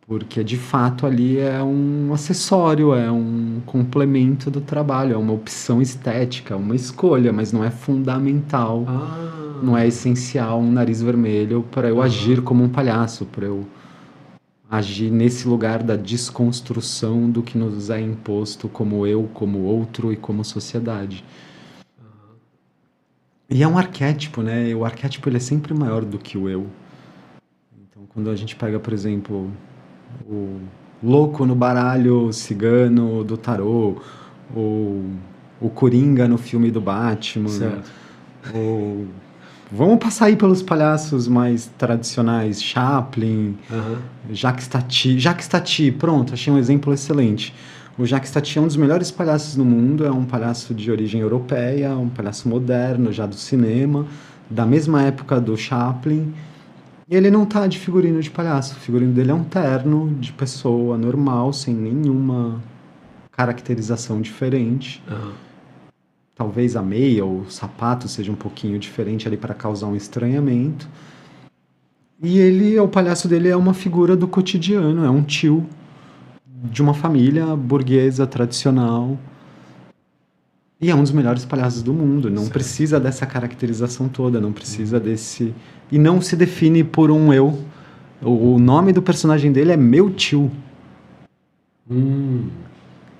Porque, de fato, ali é um acessório, é um complemento do trabalho, é uma opção estética, uma escolha, mas não é fundamental, não é essencial um nariz vermelho para eu agir como um palhaço, para eu agir nesse lugar da desconstrução do que nos é imposto como eu, como outro e como sociedade. E é um arquétipo, né? O arquétipo ele é sempre maior do que o eu. Então, quando a gente pega, por exemplo, o louco no baralho cigano do tarô, ou o Coringa no filme do Batman, certo. Ou vamos passar aí pelos palhaços mais tradicionais, Chaplin, Jacques Tati, pronto, achei um exemplo excelente. O Jacques Tati é um dos melhores palhaços do mundo, é um palhaço de origem europeia, um palhaço moderno, já do cinema, da mesma época do Chaplin. E ele não tá de figurino de palhaço, o figurino dele é um terno de pessoa normal, sem nenhuma caracterização diferente. Talvez a meia ou o sapato seja um pouquinho diferente ali para causar um estranhamento. E o palhaço dele é uma figura do cotidiano, é um tio de uma família burguesa tradicional. E é um dos melhores palhaços do mundo. Não precisa dessa caracterização toda, não precisa desse... E não se define por um eu. O nome do personagem dele é meu tio.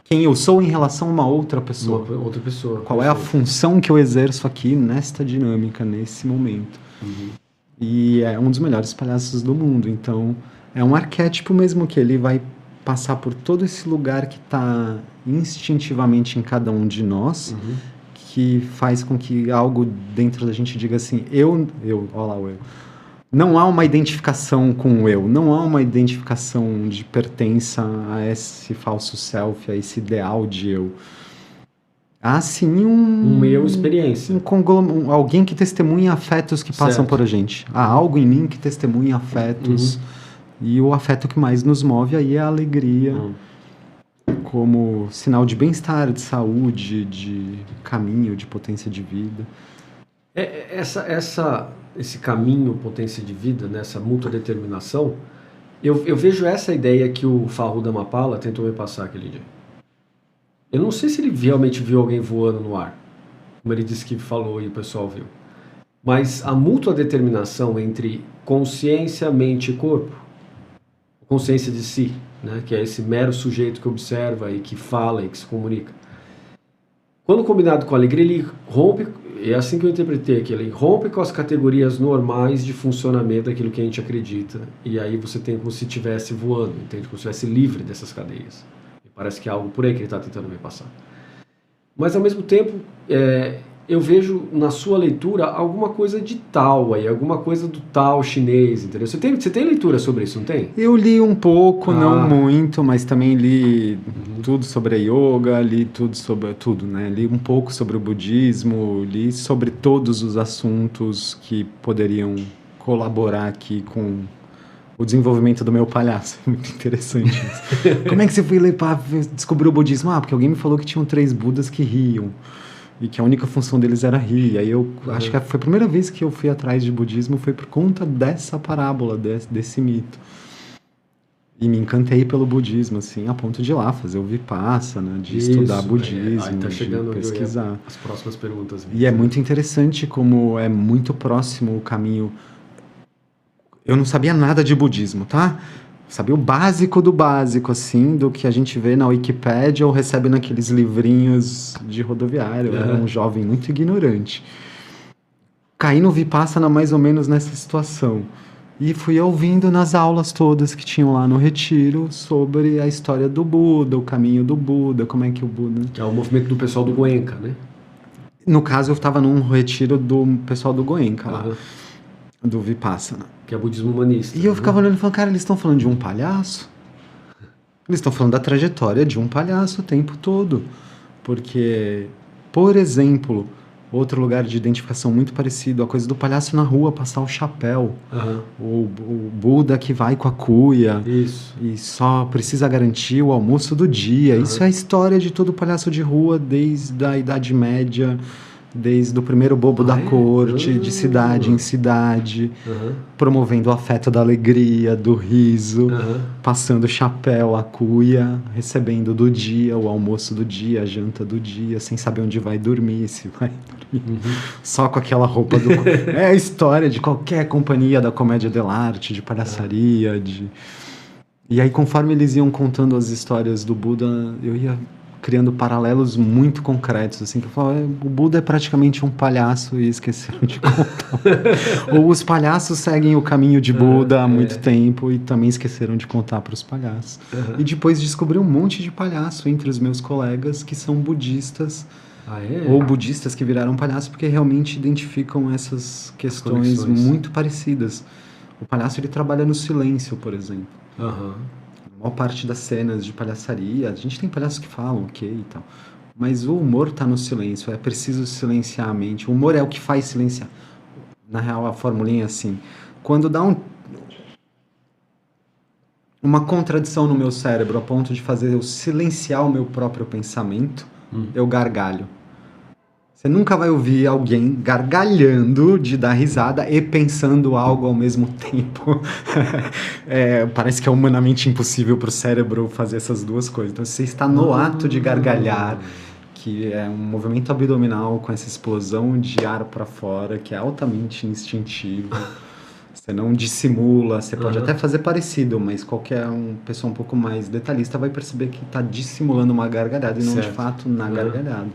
Quem eu sou em relação a uma outra pessoa. Outra pessoa. Qual é a função que eu exerço aqui nesta dinâmica, nesse momento. E é um dos melhores palhaços do mundo. Então, é um arquétipo mesmo que ele vai passar por todo esse lugar que está instintivamente em cada um de nós, que faz com que algo dentro da gente diga assim, olha lá o eu. Não há uma identificação com o eu, não há uma identificação de pertença a esse falso self, a esse ideal de eu. Há sim um eu experiência. Alguém que testemunha afetos que passam por a gente. Há algo em mim que testemunha afetos. E o afeto que mais nos move aí é a alegria, como sinal de bem-estar, de saúde, de caminho, de potência de vida. Esse caminho, potência de vida, né, essa mútua determinação, eu vejo essa ideia que o Farruda Mapala tentou me passar aquele dia. Eu não sei se ele realmente viu alguém voando no ar, como ele disse que falou e o pessoal viu. Mas a mútua determinação entre consciência, mente e corpo, consciência de si, né, que é esse mero sujeito que observa e que fala e que se comunica. Quando combinado com a alegria, ele rompe, é assim que eu interpretei aqui, ele rompe com as categorias normais de funcionamento daquilo que a gente acredita. E aí você tem como se estivesse voando, entende? Como se estivesse livre dessas cadeias. E parece que é algo por aí que ele está tentando me passar. Mas ao mesmo tempo, eu vejo na sua leitura alguma coisa de Tao aí, alguma coisa do Tao chinês, entendeu? Você tem leitura sobre isso, não tem? Eu li um pouco, não muito, mas também li tudo sobre a yoga, li tudo sobre tudo, né? Li um pouco sobre o budismo, li sobre todos os assuntos que poderiam colaborar aqui com o desenvolvimento do meu palhaço. Muito interessante isso. Como é que você foi ler para descobrir o budismo? Porque alguém me falou que tinham 3 Budas que riam. E que a única função deles era rir. Aí eu acho que foi a primeira vez que eu fui atrás de budismo, foi por conta dessa parábola, desse mito. E me encantei pelo budismo, assim, a ponto de ir lá fazer o Vipassana, de estudar budismo, tá chegando de pesquisar. As próximas perguntas. E é muito interessante como é muito próximo o caminho. Eu não sabia nada de budismo, tá? Sabia o básico do básico, assim, do que a gente vê na Wikipédia ou recebe naqueles livrinhos de rodoviário. Eu era um jovem muito ignorante. caí no Vipassana mais ou menos nessa situação. E fui ouvindo nas aulas todas que tinham lá no retiro sobre a história do Buda, o caminho do Buda, como é que o Buda... Que é o movimento do pessoal do Goenka, né? No caso, eu estava num retiro do pessoal do Goenka lá, do Vipassana. Que é budismo humanista. E eu ficava olhando e falando, cara, eles estão falando de um palhaço? Eles estão falando da trajetória de um palhaço o tempo todo. Porque, por exemplo... Outro lugar de identificação muito parecido, a coisa do palhaço na rua passar o chapéu, o Buda que vai com a cuia. Isso. E só precisa garantir o almoço do dia. Isso é a história de todo palhaço de rua desde a Idade Média, desde o primeiro bobo da corte, de cidade em cidade, promovendo o afeto da alegria, do riso, passando o chapéu, a cuia, recebendo do dia, o almoço do dia, a janta do dia, sem saber onde vai dormir, se vai dormir, só com aquela roupa do... É a história de qualquer companhia da comédia dell'arte, de palhaçaria, de... E aí, conforme eles iam contando as histórias do Buda, eu ia criando paralelos muito concretos, assim, que eu falava, o Buda é praticamente um palhaço e esqueceram de contar. Ou os palhaços seguem o caminho de Buda há muito tempo e também esqueceram de contar para os palhaços. E depois descobri um monte de palhaço entre os meus colegas que são budistas, ou budistas que viraram palhaço, porque realmente identificam essas questões muito parecidas. O palhaço, ele trabalha no silêncio, por exemplo. A maior parte das cenas de palhaçaria, a gente tem palhaços que falam ok e tal, mas o humor tá no silêncio, é preciso silenciar a mente. O humor é o que faz silenciar. Na real, a formulinha é assim, quando dá uma contradição no meu cérebro a ponto de fazer eu silenciar o meu próprio pensamento, eu gargalho. Você nunca vai ouvir alguém gargalhando de dar risada e pensando algo ao mesmo tempo. Parece que é humanamente impossível para o cérebro fazer essas duas coisas. Então, se você está no ato de gargalhar, que é um movimento abdominal com essa explosão de ar para fora, que é altamente instintivo, você não dissimula, você pode até fazer parecido, mas qualquer pessoa um pouco mais detalhista vai perceber que está dissimulando uma gargalhada e não de fato na gargalhada.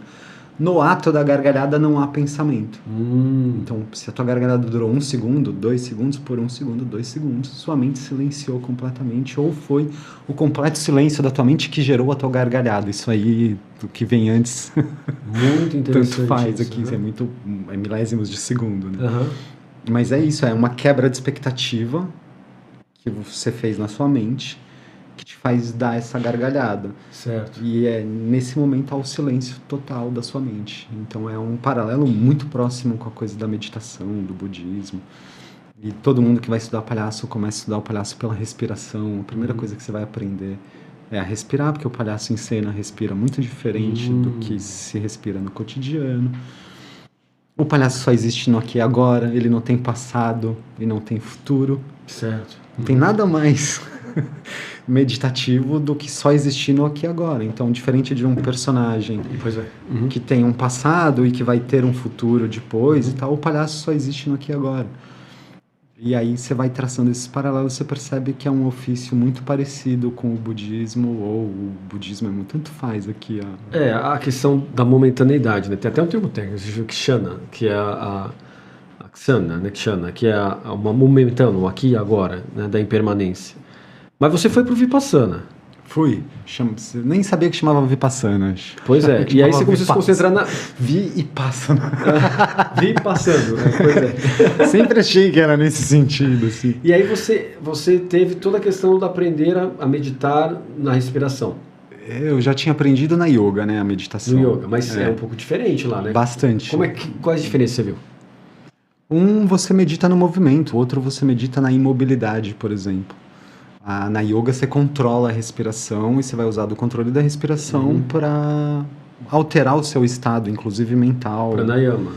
No ato da gargalhada não há pensamento. Então, se a tua gargalhada durou 1 segundo, 2 segundos, por 1 segundo, 2 segundos, sua mente silenciou completamente, ou foi o completo silêncio da tua mente que gerou a tua gargalhada. Isso aí, o que vem antes, muito interessante. Tanto faz aqui, é milésimos de segundo, né? Mas é isso, é uma quebra de expectativa que você fez na sua mente, que te faz dar essa gargalhada. Certo. E nesse momento há o silêncio total da sua mente. Então é um paralelo muito próximo com a coisa da meditação, do budismo. E todo mundo que vai estudar palhaço começa a estudar o palhaço pela respiração. A primeira coisa que você vai aprender é a respirar, porque o palhaço em cena respira muito diferente do que se respira no cotidiano. O palhaço só existe no aqui e agora, ele não tem passado e não tem futuro. Certo. Não tem nada mais meditativo do que só existir no aqui e agora. Então, diferente de um personagem que tem um passado e que vai ter um futuro depois e tal, o palhaço só existe no aqui e agora. E aí você vai traçando esses paralelos, você percebe que é um ofício muito parecido com o budismo, ou o budismo tanto faz aqui. A questão da momentaneidade, né? Tem até um termo técnico, Kshana, que é a Kshana, né? Kshana, que é uma momentânea, o aqui e agora, né? Da impermanência. Mas você foi pro Vipassana. Fui. Nem sabia que chamava Vipassana. Pois é. E aí você começou a se concentrar na... Vi e passando. Vi passando, né? Pois é. Sempre achei que era nesse sentido, assim. E aí você teve toda a questão de aprender a meditar na respiração. Eu já tinha aprendido na yoga, né? A meditação. No yoga, mas é um pouco diferente lá, né? Bastante. Quais diferenças você viu? Você medita no movimento, outro você medita na imobilidade, por exemplo. Na yoga você controla a respiração e você vai usar do controle da respiração para alterar o seu estado, inclusive mental. Pranayama.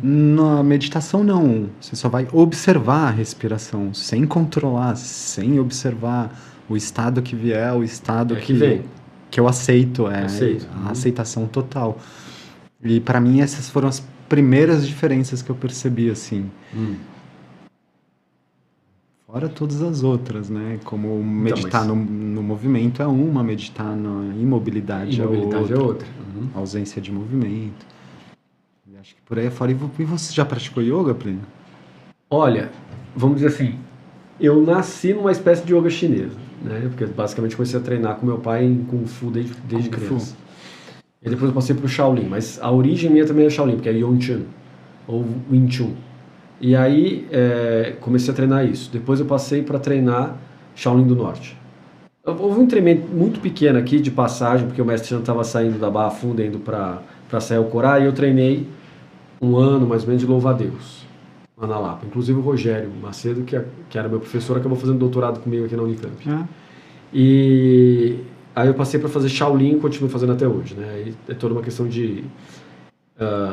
Na meditação não, você só vai observar a respiração, sem controlar, sem observar o estado que vier, o estado que vem. Que eu aceito, a aceitação total. E para mim essas foram as primeiras diferenças que eu percebi, assim. Fora todas as outras, né? Como meditar no movimento é uma, meditar na imobilidade é outra. A ausência de movimento. Acho que por aí fora. E você já praticou yoga, Plínio? Olha, vamos dizer assim, eu nasci numa espécie de yoga chinesa, né? Porque basicamente comecei a treinar com meu pai em Kung Fu desde Kung criança. E depois eu passei pro Shaolin, mas a origem minha também é Shaolin, porque é Yongchen, ou Wing Chun. E aí comecei a treinar isso. Depois eu passei para treinar Shaolin do Norte. Houve um treinamento muito pequeno aqui de passagem, porque o mestre já estava saindo da Barra Funda, indo para Sael Corá, e eu treinei um ano mais ou menos de louva-a-Deus, lá na Lapa. Inclusive o Rogério Macedo, que era meu professor, acabou fazendo doutorado comigo aqui na Unicamp. E aí eu passei para fazer Shaolin e continuo fazendo até hoje, né? E é toda uma questão de...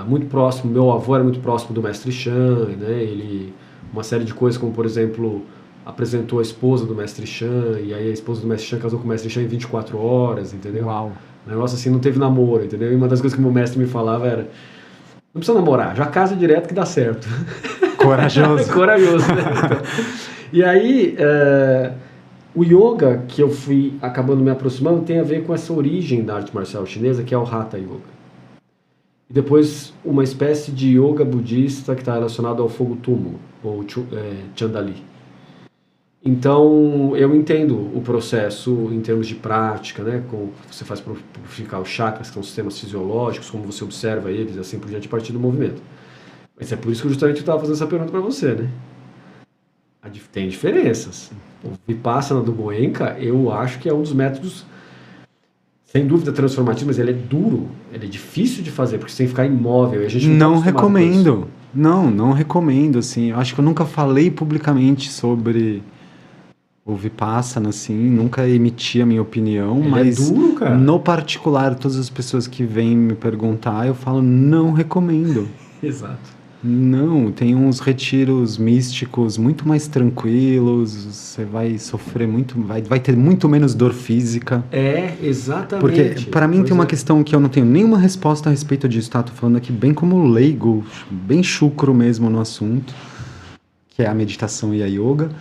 muito próximo, meu avô era muito próximo do mestre Shan, né? Ele, uma série de coisas, como por exemplo, apresentou a esposa do mestre Shan, e aí a esposa do mestre Shan casou com o mestre Shan em 24 horas, entendeu? Uau! Um negócio assim, não teve namoro, entendeu? E uma das coisas que o meu mestre me falava era: não precisa namorar, já casa direto que dá certo. Corajoso. Corajoso, né? Então, e aí, o yoga que eu fui acabando me aproximando tem a ver com essa origem da arte marcial chinesa, que é o Hatha Yoga. E depois uma espécie de yoga budista que está relacionado ao fogo túmulo, ou Chandali. Então, eu entendo o processo em termos de prática, né? Como você faz para purificar os chakras, que são sistemas fisiológicos, como você observa eles, assim por diante, a partir do movimento. Mas é por isso que justamente eu estava fazendo essa pergunta para você, né? Tem diferenças. O Vipassana do Goenka, eu acho que é um dos métodos, sem dúvida, transformativos, mas ele é duro, ele é difícil de fazer, porque você tem que ficar imóvel. E a gente não recomendo. Não recomendo, assim. Eu acho que eu nunca falei publicamente sobre o Vipassana, assim, nunca emiti a minha opinião, ele mas é duro, cara. No particular, todas as pessoas que vêm me perguntar, eu falo, não recomendo. Exato. Não, tem uns retiros místicos muito mais tranquilos, você vai sofrer muito, vai ter muito menos dor física. Exatamente. Porque, para mim, tem uma questão que eu não tenho nenhuma resposta a respeito disso, tá? Tô falando aqui bem como leigo, bem chucro mesmo no assunto, que é a meditação e a yoga.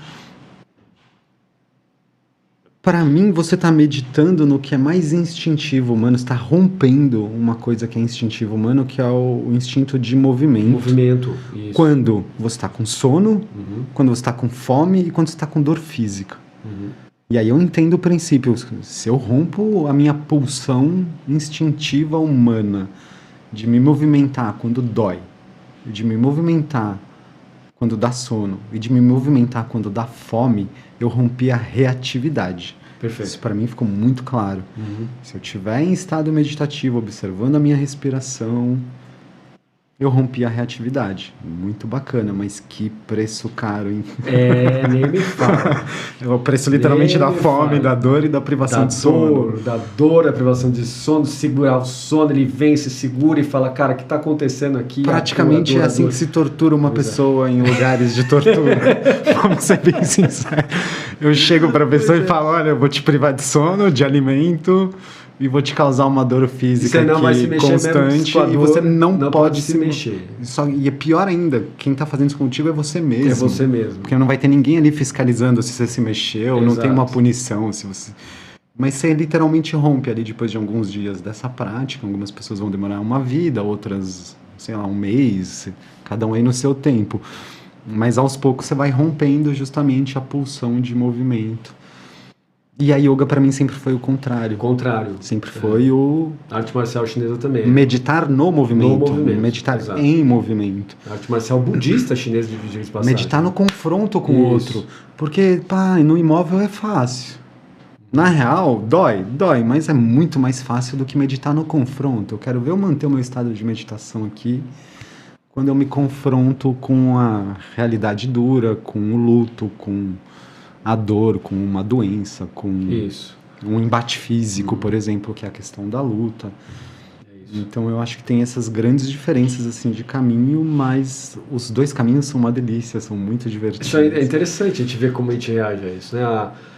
Para mim, você está meditando no que é mais instintivo humano, está rompendo uma coisa que é instintivo humano, que é o instinto de movimento. Movimento, isso. Quando você está com sono, quando você está com fome e quando você está com dor física. E aí eu entendo o princípio. Se eu rompo a minha pulsão instintiva humana de me movimentar quando dói, de me movimentar quando dá sono e de me movimentar quando dá fome, eu rompi a reatividade. Perfeito. Isso para mim ficou muito claro. Se eu estiver em estado meditativo, observando a minha respiração, eu rompi a reatividade. Muito bacana, mas que preço caro, hein? Nem me fala. É o preço literalmente da fome, da dor e da privação de sono. Da dor, da privação de sono, segurar o sono, ele vem, se segura e fala, cara, o que está acontecendo aqui? Praticamente é assim que se tortura uma pessoa em lugares de tortura. Vamos ser bem sinceros. Eu chego para a pessoa e falo, olha, eu vou te privar de sono, de alimento... e vou te causar uma dor física constante e você não pode se mexer. E é pior ainda, quem está fazendo isso contigo é você mesmo. É você mesmo. Porque não vai ter ninguém ali fiscalizando se você se mexeu, não tem uma punição. Mas você literalmente rompe ali depois de alguns dias dessa prática. Algumas pessoas vão demorar uma vida, outras, sei lá, um mês, cada um aí no seu tempo. Mas aos poucos você vai rompendo justamente a pulsão de movimento. E a yoga para mim sempre foi o contrário. Sempre foi a arte marcial chinesa também. Meditar no movimento. Meditar em movimento. A arte marcial budista chinesa de passagem. Meditar no confronto com o outro. Porque, no imóvel é fácil. Na real, dói, mas é muito mais fácil do que meditar no confronto. Eu quero ver eu manter o meu estado de meditação aqui quando eu me confronto com a realidade dura, com o luto, com a dor, com uma doença, com um embate físico, por exemplo, que é a questão da luta. Então eu acho que tem essas grandes diferenças assim de caminho, mas os dois caminhos são uma delícia, são muito divertidos. Isso é interessante a gente ver como a gente reage a isso, né?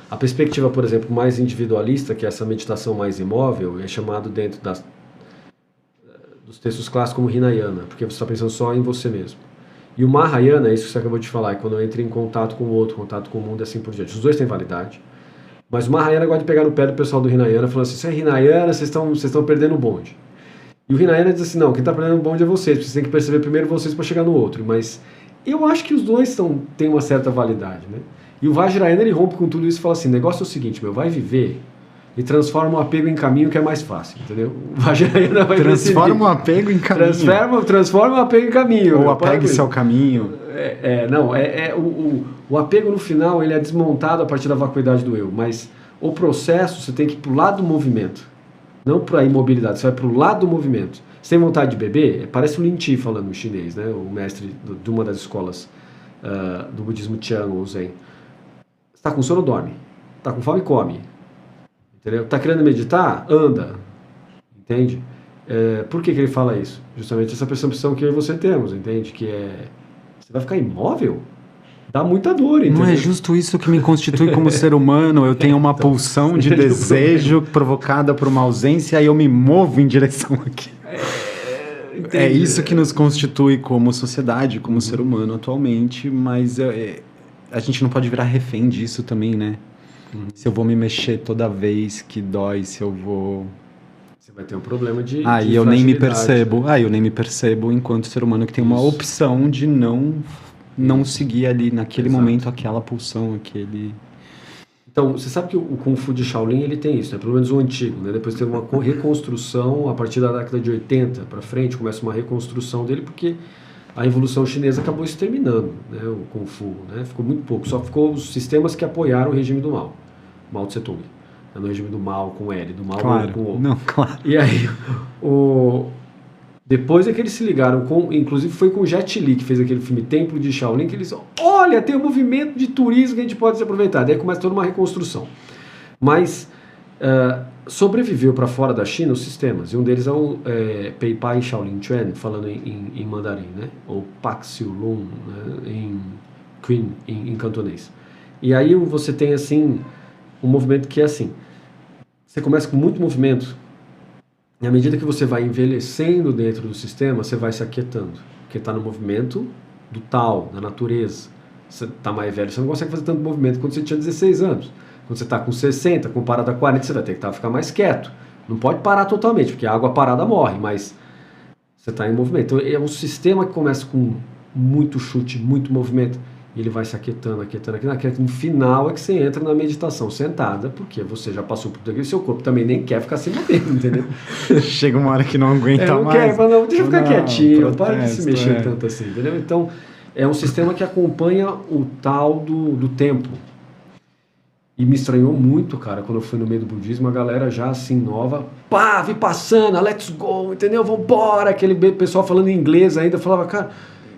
A perspectiva, por exemplo, mais individualista, que é essa meditação mais imóvel, é chamado dentro dos textos clássicos como Hinayana, porque você está pensando só em você mesmo. E o Mahayana, é isso que você acabou de falar, é quando eu entro em contato com o outro, contato com o mundo e assim por diante. Os dois têm validade. Mas o Mahayana gosta de pegar no pé do pessoal do Hinayana, falando assim, isso é Hinayana, vocês estão perdendo o bonde. E o Hinayana diz assim, não, quem está aprendendo bonde é vocês, vocês têm que perceber primeiro vocês para chegar no outro. Mas eu acho que os dois têm uma certa validade, né? E o Vajrayana, ele rompe com tudo isso e fala assim, o negócio é o seguinte, vai viver e transforma o apego em caminho, que é mais fácil, entendeu? O Vajrayana vai transforma o apego em caminho. Transforma o apego em caminho. Ou apegue-se ao caminho. O apego no final, ele é desmontado a partir da vacuidade do eu, mas o processo, você tem que ir para o lado do movimento, não para a imobilidade, você vai para o lado do movimento. Você tem vontade de beber? Parece o Lin Chi falando em chinês, né? O mestre de uma das escolas do budismo Tian ou Zen. Está com sono, dorme. Está com fome, come. Entendeu? Está querendo meditar? Anda. Entende? Por que ele fala isso? Justamente essa percepção que eu e você temos, entende? Que você vai ficar imóvel? Dá muita dor, entendeu? Não é justo isso que me constitui como ser humano? Eu tenho uma pulsão de desejo provocada por uma ausência e eu me movo em direção aqui. É isso que nos constitui como sociedade, como ser humano atualmente, mas a gente não pode virar refém disso também, né? Se eu vou me mexer toda vez que dói, se eu vou... Você vai ter um problema de eu nem me percebo. Eu nem me percebo enquanto ser humano que tem uma opção de não seguir ali naquele momento aquela pulsão, aquele... Então, você sabe que o Kung Fu de Shaolin, ele tem isso, né? Pelo menos o antigo, né? Depois teve uma reconstrução, a partir da década de 80 para frente, começa uma reconstrução dele, porque a evolução chinesa acabou exterminando, né? O Kung Fu, né? Ficou muito pouco, só ficou os sistemas que apoiaram o regime do Mao, Mao Tse Tung, no regime do Mao com L, do Mao com O. Não, claro. E aí, depois é que eles se ligaram, inclusive foi com o Jet Li, que fez aquele filme Templo de Shaolin, que eles olha, tem um movimento de turismo que a gente pode se aproveitar. Daí começa toda uma reconstrução. Mas sobreviveu para fora da China os sistemas, e um deles é o Pei Pai Shaolin Chuan, falando em mandarim, né? Ou Pak Siu Lung, né? em cantonês. E aí você tem assim um movimento que é assim, você começa com muito movimento, e à medida que você vai envelhecendo dentro do sistema, você vai se aquietando, porque está no movimento do tal, da natureza. Você está mais velho, você não consegue fazer tanto movimento quando você tinha 16 anos. Quando você está com 60, comparado a 40, você vai ter que ficar mais quieto. Não pode parar totalmente, porque a água parada morre, mas você está em movimento. Então é um sistema que começa com muito chute, muito movimento, e ele vai se aquietando. No final é que você entra na meditação sentada, porque você já passou por tudo aquilo, seu corpo também nem quer ficar se movendo, entendeu? Chega uma hora que não aguenta não mais. Quer, não, deixa eu ficar quietinho, protesto, para de se mexer tanto assim, entendeu? Então, é um sistema que acompanha o tal do tempo. E me estranhou muito, cara, quando eu fui no meio do budismo, a galera já assim nova, vipassana, let's go, entendeu? Vambora, aquele pessoal falando em inglês ainda, eu falava, cara,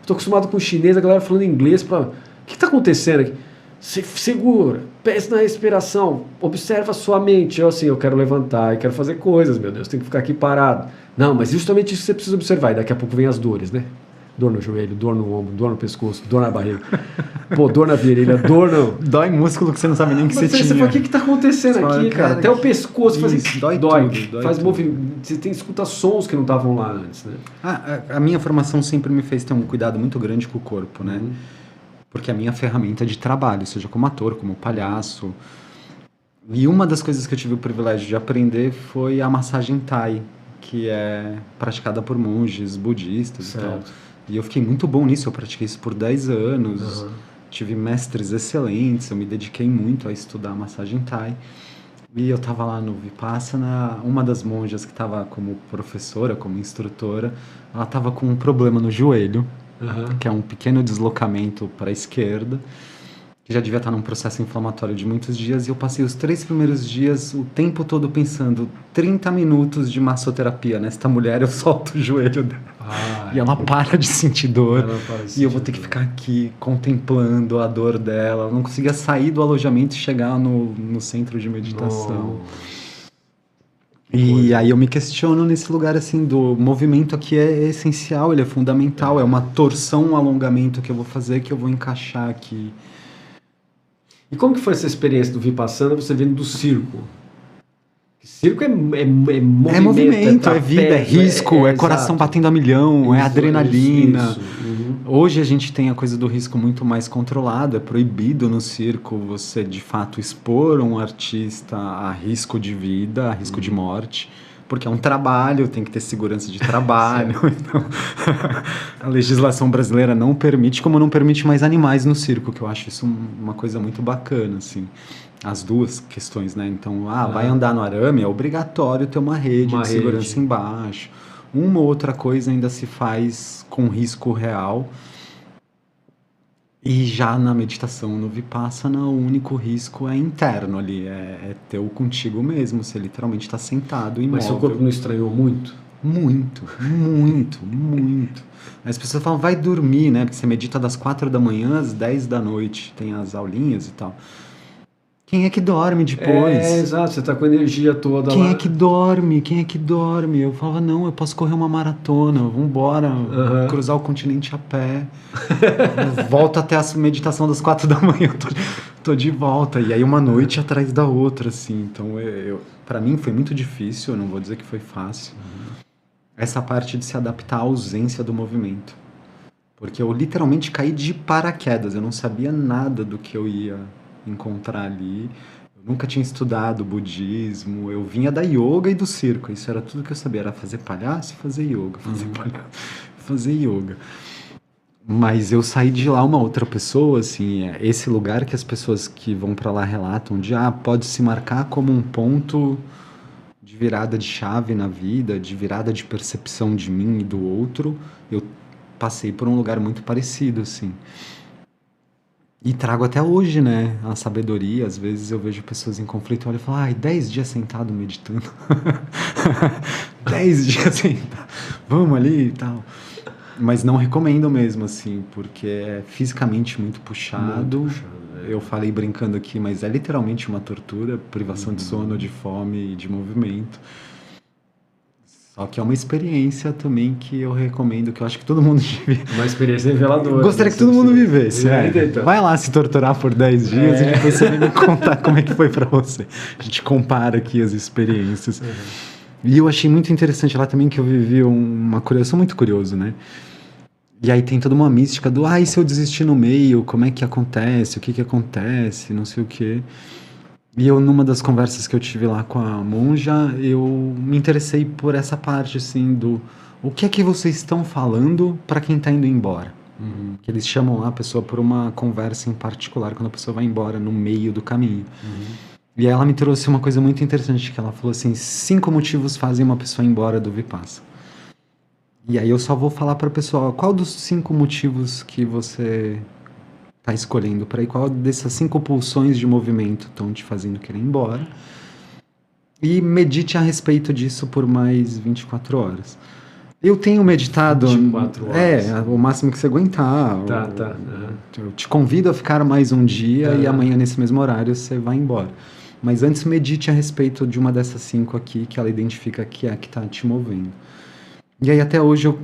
tô acostumado com chinês, a galera falando em inglês, o que está acontecendo aqui? Segura, pense na respiração, observa a sua mente. Eu quero levantar e quero fazer coisas, meu Deus, tenho que ficar aqui parado. Não, mas justamente isso você precisa observar, e daqui a pouco vem as dores, né? Dor no joelho, dor no ombro, dor no pescoço, dor na barriga, dor na virilha, dor no... Dói músculo que você não sabe nem que você tinha. Você fala, o que está acontecendo aqui, cara? Até o pescoço dói tudo. Faz movimento, você escuta sons que não estavam lá antes, né? A minha formação sempre me fez ter um cuidado muito grande com o corpo, né? Porque é a minha ferramenta de trabalho, seja como ator, como palhaço. E uma das coisas que eu tive o privilégio de aprender foi a massagem Thai, que é praticada por monges budistas e tal. E eu fiquei muito bom nisso, eu pratiquei isso por 10 anos, tive mestres excelentes, eu me dediquei muito a estudar a massagem Thai. E eu estava lá no Vipassana, uma das monjas que estava como professora, como instrutora, ela estava com um problema no joelho, que é um pequeno deslocamento para a esquerda, que já devia estar num processo inflamatório de muitos dias, e eu passei os 3 primeiros dias o tempo todo pensando, 30 minutos de massoterapia nesta mulher, eu solto o joelho dela. E ela para de sentir dor, e eu vou ter que ficar aqui contemplando a dor dela. Eu não conseguia sair do alojamento e chegar no centro de meditação. E aí eu me questiono nesse lugar assim, do movimento aqui é essencial, ele é fundamental, é uma torção, um alongamento que eu vou fazer, que eu vou encaixar aqui. E como que foi essa experiência do Vipassana, você vindo do circo? Circo é movimento, é movimento, é vida, é risco, é coração batendo a milhão, é adrenalina. Isso. Hoje a gente tem a coisa do risco muito mais controlada, é proibido no circo você de fato expor um artista a risco de vida, a risco de morte, porque é um trabalho, tem que ter segurança de trabalho. Então, a legislação brasileira não permite, como não permite mais animais no circo, que eu acho isso uma coisa muito bacana, assim. As duas questões, né? Então, vai andar no arame, é obrigatório ter uma rede de segurança embaixo. Uma ou outra coisa ainda se faz com risco real. E já na meditação, no Vipassana, o único risco é interno ali, é teu contigo mesmo, você literalmente está sentado, imóvel. Mas seu corpo não estranhou muito? Muito, muito, muito. As pessoas falam, vai dormir, né? Porque você medita das 4 da manhã às 10 da noite, tem as aulinhas e tal. Quem é que dorme depois? Exato, você tá com a energia toda Quem lá. é que dorme? Quem é que dorme? Eu falava, não, eu posso correr uma maratona, vambora, cruzar o continente a pé. Volto até a meditação das 4 da manhã, tô de volta. E aí uma noite atrás da outra, assim. Então, para mim foi muito difícil, eu não vou dizer que foi fácil. Essa parte de se adaptar à ausência do movimento. Porque eu literalmente caí de paraquedas, eu não sabia nada do que eu ia encontrar ali. Eu nunca tinha estudado budismo, eu vinha da yoga e do circo, isso era tudo que eu sabia, era fazer palhaço e fazer yoga, fazer yoga. Mas eu saí de lá uma outra pessoa, assim, esse lugar que as pessoas que vão pra lá relatam de, pode se marcar como um ponto de virada de chave na vida, de virada de percepção de mim e do outro. Eu passei por um lugar muito parecido, assim. E trago até hoje, né, a sabedoria. Às vezes eu vejo pessoas em conflito e olho e falo, 10 dias sentado meditando. 10 dias sentado. Vamos ali e tal. Mas não recomendo mesmo, assim, porque é fisicamente muito puxado. Muito puxado, né? Eu falei brincando aqui, mas é literalmente uma tortura, privação de sono, de fome e de movimento. Só que é uma experiência também que eu recomendo, que eu acho que todo mundo devia... Uma experiência reveladora. Gostaria que todo mundo vivesse. Então. Vai lá se torturar por 10 dias e depois você vem me contar como é que foi pra você. A gente compara aqui as experiências. E eu achei muito interessante lá também que eu vivi uma coisa... Eu sou muito curioso, né? E aí tem toda uma mística do... e se eu desistir no meio? Como é que acontece? O que acontece? Não sei o quê... E eu, numa das conversas que eu tive lá com a monja, eu me interessei por essa parte, assim, do... O que é que vocês estão falando para quem está indo embora? Que eles chamam lá a pessoa por uma conversa em particular, quando a pessoa vai embora no meio do caminho. E aí ela me trouxe uma coisa muito interessante, que ela falou assim, 5 motivos fazem uma pessoa ir embora do Vipassana. E aí eu só vou falar para a pessoa, qual dos 5 motivos que você... tá escolhendo para ir, qual dessas 5 pulsões de movimento estão te fazendo querer ir embora, e medite a respeito disso por mais 24 horas. Eu tenho meditado... 24 horas. O máximo que você aguentar. Tá. Eu te convido a ficar mais um dia e amanhã nesse mesmo horário você vai embora. Mas antes medite a respeito de uma dessas 5 aqui, que ela identifica que é a que está te movendo. E aí até hoje eu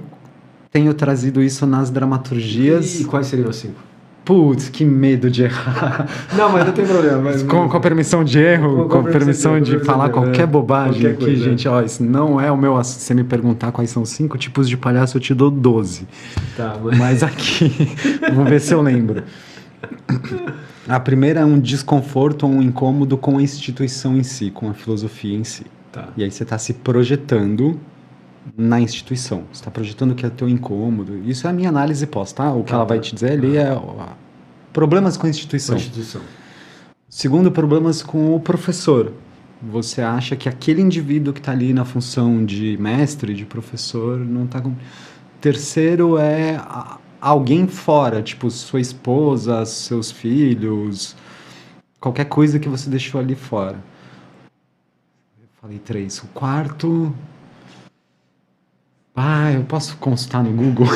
tenho trazido isso nas dramaturgias. E quais seriam as 5? Putz, que medo de errar. Não, mas não tem problema. Mas... Com a permissão de erro, com a permissão de falar qualquer bobagem qualquer aqui, coisa, gente. Isso não é o meu assunto. Se você me perguntar quais são os 5 tipos de palhaço, eu te dou 12. Tá, mas aqui, vamos ver se eu lembro. A primeira é um desconforto ou um incômodo com a instituição em si, com a filosofia em si. Tá. E aí você está se projetando na instituição. Você está projetando que é teu incômodo. Isso é a minha análise pós, tá? O que ela vai te dizer ali é problemas com a instituição. Segundo, problemas com o professor. Você acha que aquele indivíduo que está ali na função de mestre, de professor, não está... Terceiro é alguém fora, tipo sua esposa, seus filhos, qualquer coisa que você deixou ali fora. Eu falei 3. O quarto... eu posso consultar no Google?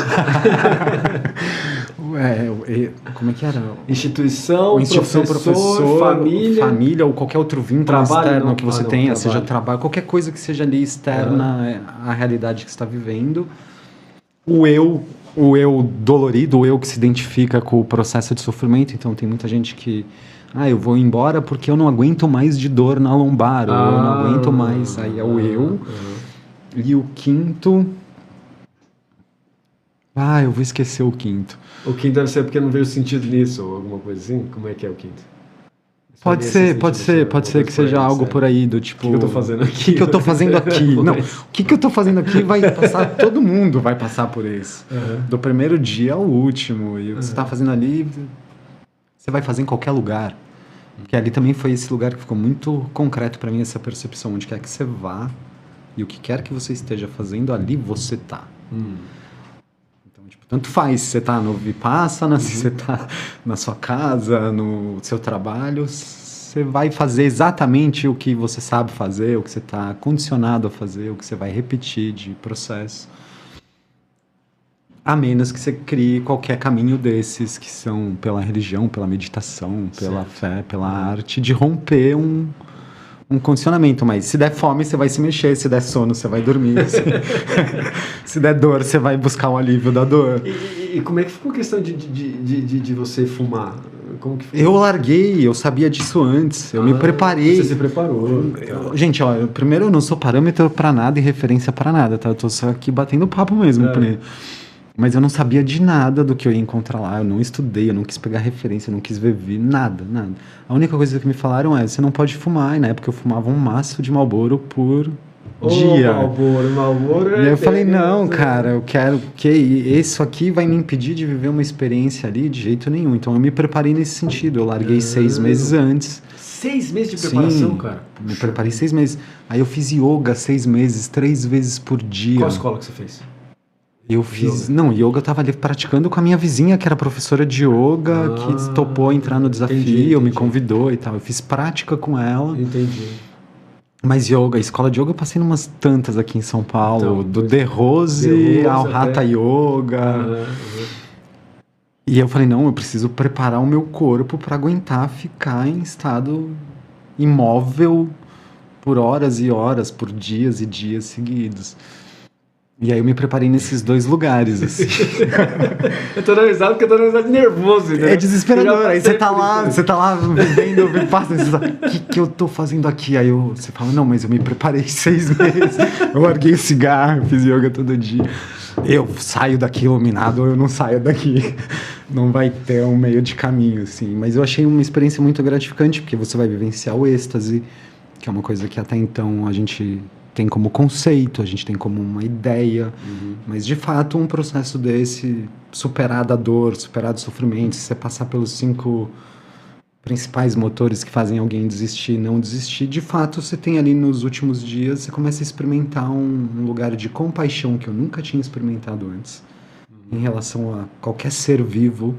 Como é que era? Instituição, professor, família ou qualquer outro vínculo trabalho, externo que você tenha, trabalho. seja trabalho, qualquer coisa que seja ali externa à realidade que você está vivendo. O eu dolorido, o eu que se identifica com o processo de sofrimento. Então tem muita gente que... eu vou embora porque eu não aguento mais de dor na lombar, ou eu não aguento mais. Aí é o eu. E o quinto... eu vou esquecer o quinto. O quinto deve ser porque não veio sentido nisso, ou alguma coisa assim? Como é que é o quinto? Pode ser que seja algo por aí do tipo... O que eu tô fazendo aqui? O que eu tô fazendo aqui? Não, o que eu tô fazendo aqui vai passar... Todo mundo vai passar por isso. Do primeiro dia ao último. E o que você tá fazendo ali, você vai fazer em qualquer lugar. Porque ali também foi esse lugar que ficou muito concreto pra mim, essa percepção. Onde quer que você vá e o que quer que você esteja fazendo, ali você tá. Então, tipo, tanto faz se você tá no Vipassana, se você tá na sua casa, no seu trabalho, você vai fazer exatamente o que você sabe fazer, o que você tá condicionado a fazer, o que você vai repetir de processo. A menos que você crie qualquer caminho desses que são pela religião, pela meditação, pela fé, pela arte, de romper um condicionamento. Mas se der fome, você vai se mexer. Se der sono, você vai dormir. Se der dor, você vai buscar o alívio da dor. E como é que ficou a questão de você fumar? Como que foi? Eu larguei, eu sabia disso antes. Eu me preparei. Você se preparou. Gente, ó, primeiro eu não sou parâmetro pra nada e referência pra nada, tá? Eu tô só aqui batendo papo mesmo. Mas eu não sabia de nada do que eu ia encontrar lá. Eu não estudei, eu não quis pegar referência, eu não quis ver vídeo, nada. A única coisa que me falaram é, você não pode fumar. E na época eu fumava um maço de Marlboro por dia. Marlboro. E aí eu falei, não, cara, eu quero que isso aqui vai me impedir de viver uma experiência ali de jeito nenhum. Então eu me preparei nesse sentido. Eu larguei 6 meses antes. 6 meses de preparação, cara? Me preparei 6 meses. Aí eu fiz yoga 6 meses, 3 vezes por dia. Qual escola que você fez? Eu fiz... Não, yoga eu tava ali praticando com a minha vizinha, que era professora de yoga, que topou entrar no desafio, me convidou e tal. Eu fiz prática com ela. Entendi. Mas yoga, escola de yoga eu passei numas tantas aqui em São Paulo. Então, do The Rose ao Hatha Yoga. E eu falei, não, eu preciso preparar o meu corpo para aguentar ficar em estado imóvel por horas e horas, por dias e dias seguidos. E aí eu me preparei nesses 2 lugares, assim. Eu tô analisado porque eu tô analisado nervoso, né? É desesperador. Aí você tá lá vivendo, o que eu tô fazendo aqui? Aí você fala, não, mas eu me preparei 6 meses. Eu larguei o cigarro, fiz yoga todo dia. Eu saio daqui iluminado ou eu não saio daqui. Não vai ter um meio de caminho, assim. Mas eu achei uma experiência muito gratificante, porque você vai vivenciar o êxtase, que é uma coisa que até então a gente tem como conceito, a gente tem como uma ideia, mas de fato um processo desse, superada a dor, superado o sofrimento, se você passar pelos 5 principais motores que fazem alguém desistir e não desistir, de fato você tem ali nos últimos dias, você começa a experimentar um lugar de compaixão que eu nunca tinha experimentado antes, em relação a qualquer ser vivo,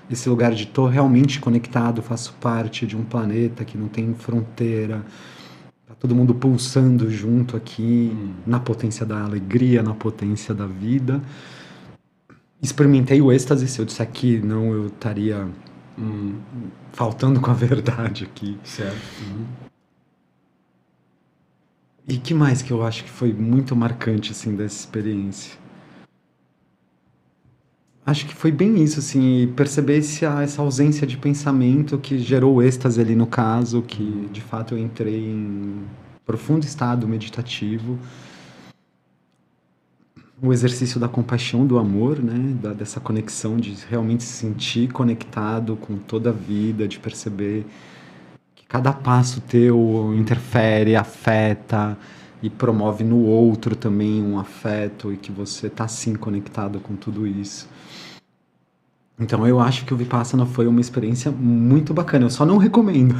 esse lugar de tô realmente conectado, faço parte de um planeta que não tem fronteira, todo mundo pulsando junto aqui, na potência da alegria, na potência da vida. Experimentei o êxtase, se eu disser que não, eu estaria faltando com a verdade aqui. Certo. E que mais que eu acho que foi muito marcante, assim, dessa experiência? Acho que foi bem isso, assim, perceber essa ausência de pensamento que gerou o êxtase ali no caso, que de fato eu entrei em profundo estado meditativo. O exercício da compaixão, do amor, né, dessa conexão, de realmente se sentir conectado com toda a vida, de perceber que cada passo teu interfere, afeta e promove no outro também um afeto e que você está sim conectado com tudo isso. Então eu acho que o Vipassana foi uma experiência muito bacana. Eu só não recomendo.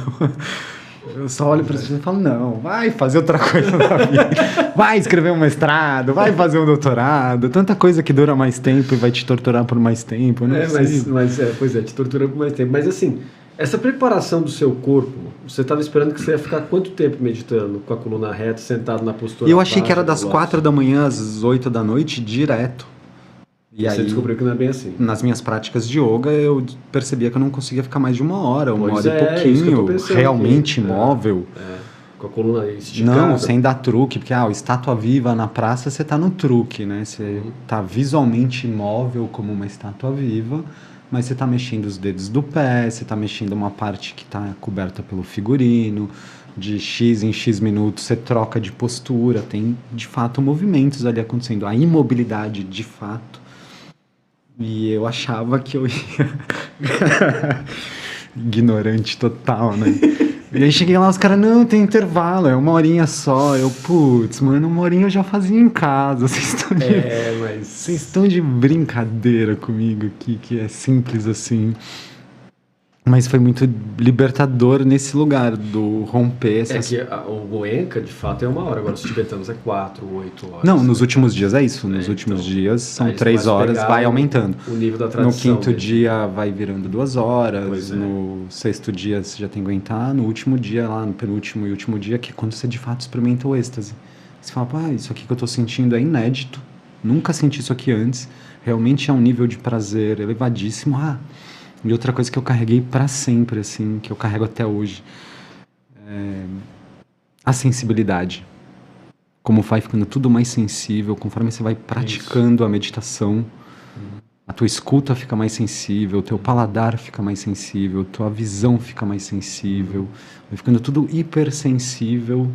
Eu só olho para você e falo, não, vai fazer outra coisa na vida. Vai escrever um mestrado, vai fazer um doutorado. Tanta coisa que dura mais tempo e vai te torturar por mais tempo. Pois é, te tortura por mais tempo. Mas assim, essa preparação do seu corpo, você estava esperando que você ia ficar quanto tempo meditando? Com a coluna reta, sentado na postura? Eu achei que era das 4 da manhã às 8 da noite, direto. E você descobriu que não é bem assim. Nas minhas práticas de yoga, eu percebia que eu não conseguia ficar mais de 1 hora, uma hora e pouquinho, realmente imóvel. Com a coluna esticada. Não, sem dar truque, porque estátua viva na praça, você tá no truque, né? Você tá visualmente imóvel como uma estátua viva, mas você tá mexendo os dedos do pé, você tá mexendo uma parte que tá coberta pelo figurino, de X em X minutos você troca de postura, tem de fato movimentos ali acontecendo, a imobilidade de fato. E eu achava que eu ia ignorante total, né? E aí cheguei lá, os caras, não, tem intervalo, é 1 horinha só. Eu, putz, mano, 1 horinha eu já fazia em casa. Vocês estão de brincadeira comigo aqui, que é simples assim. Mas foi muito libertador nesse lugar, do romper essas... que o Goenka, de fato, é 1 hora. Agora, os tibetanos é 4, 8 horas. Não, nos últimos dias é isso. Nos últimos dias são 3 horas, vai aumentando. O nível da tradição. No 5º dia vai virando 2 horas. No 6º dia você já tem que aguentar. No último dia, lá no penúltimo e último dia, que é quando você de fato experimenta o êxtase. Você fala, pá, isso aqui que eu tô sentindo é inédito. Nunca senti isso aqui antes. Realmente é um nível de prazer elevadíssimo. E outra coisa que eu carreguei pra sempre, assim, que eu carrego até hoje, é a sensibilidade. Como vai ficando tudo mais sensível, conforme você vai praticando a meditação, a tua escuta fica mais sensível, o teu paladar fica mais sensível, tua visão fica mais sensível, vai ficando tudo hipersensível,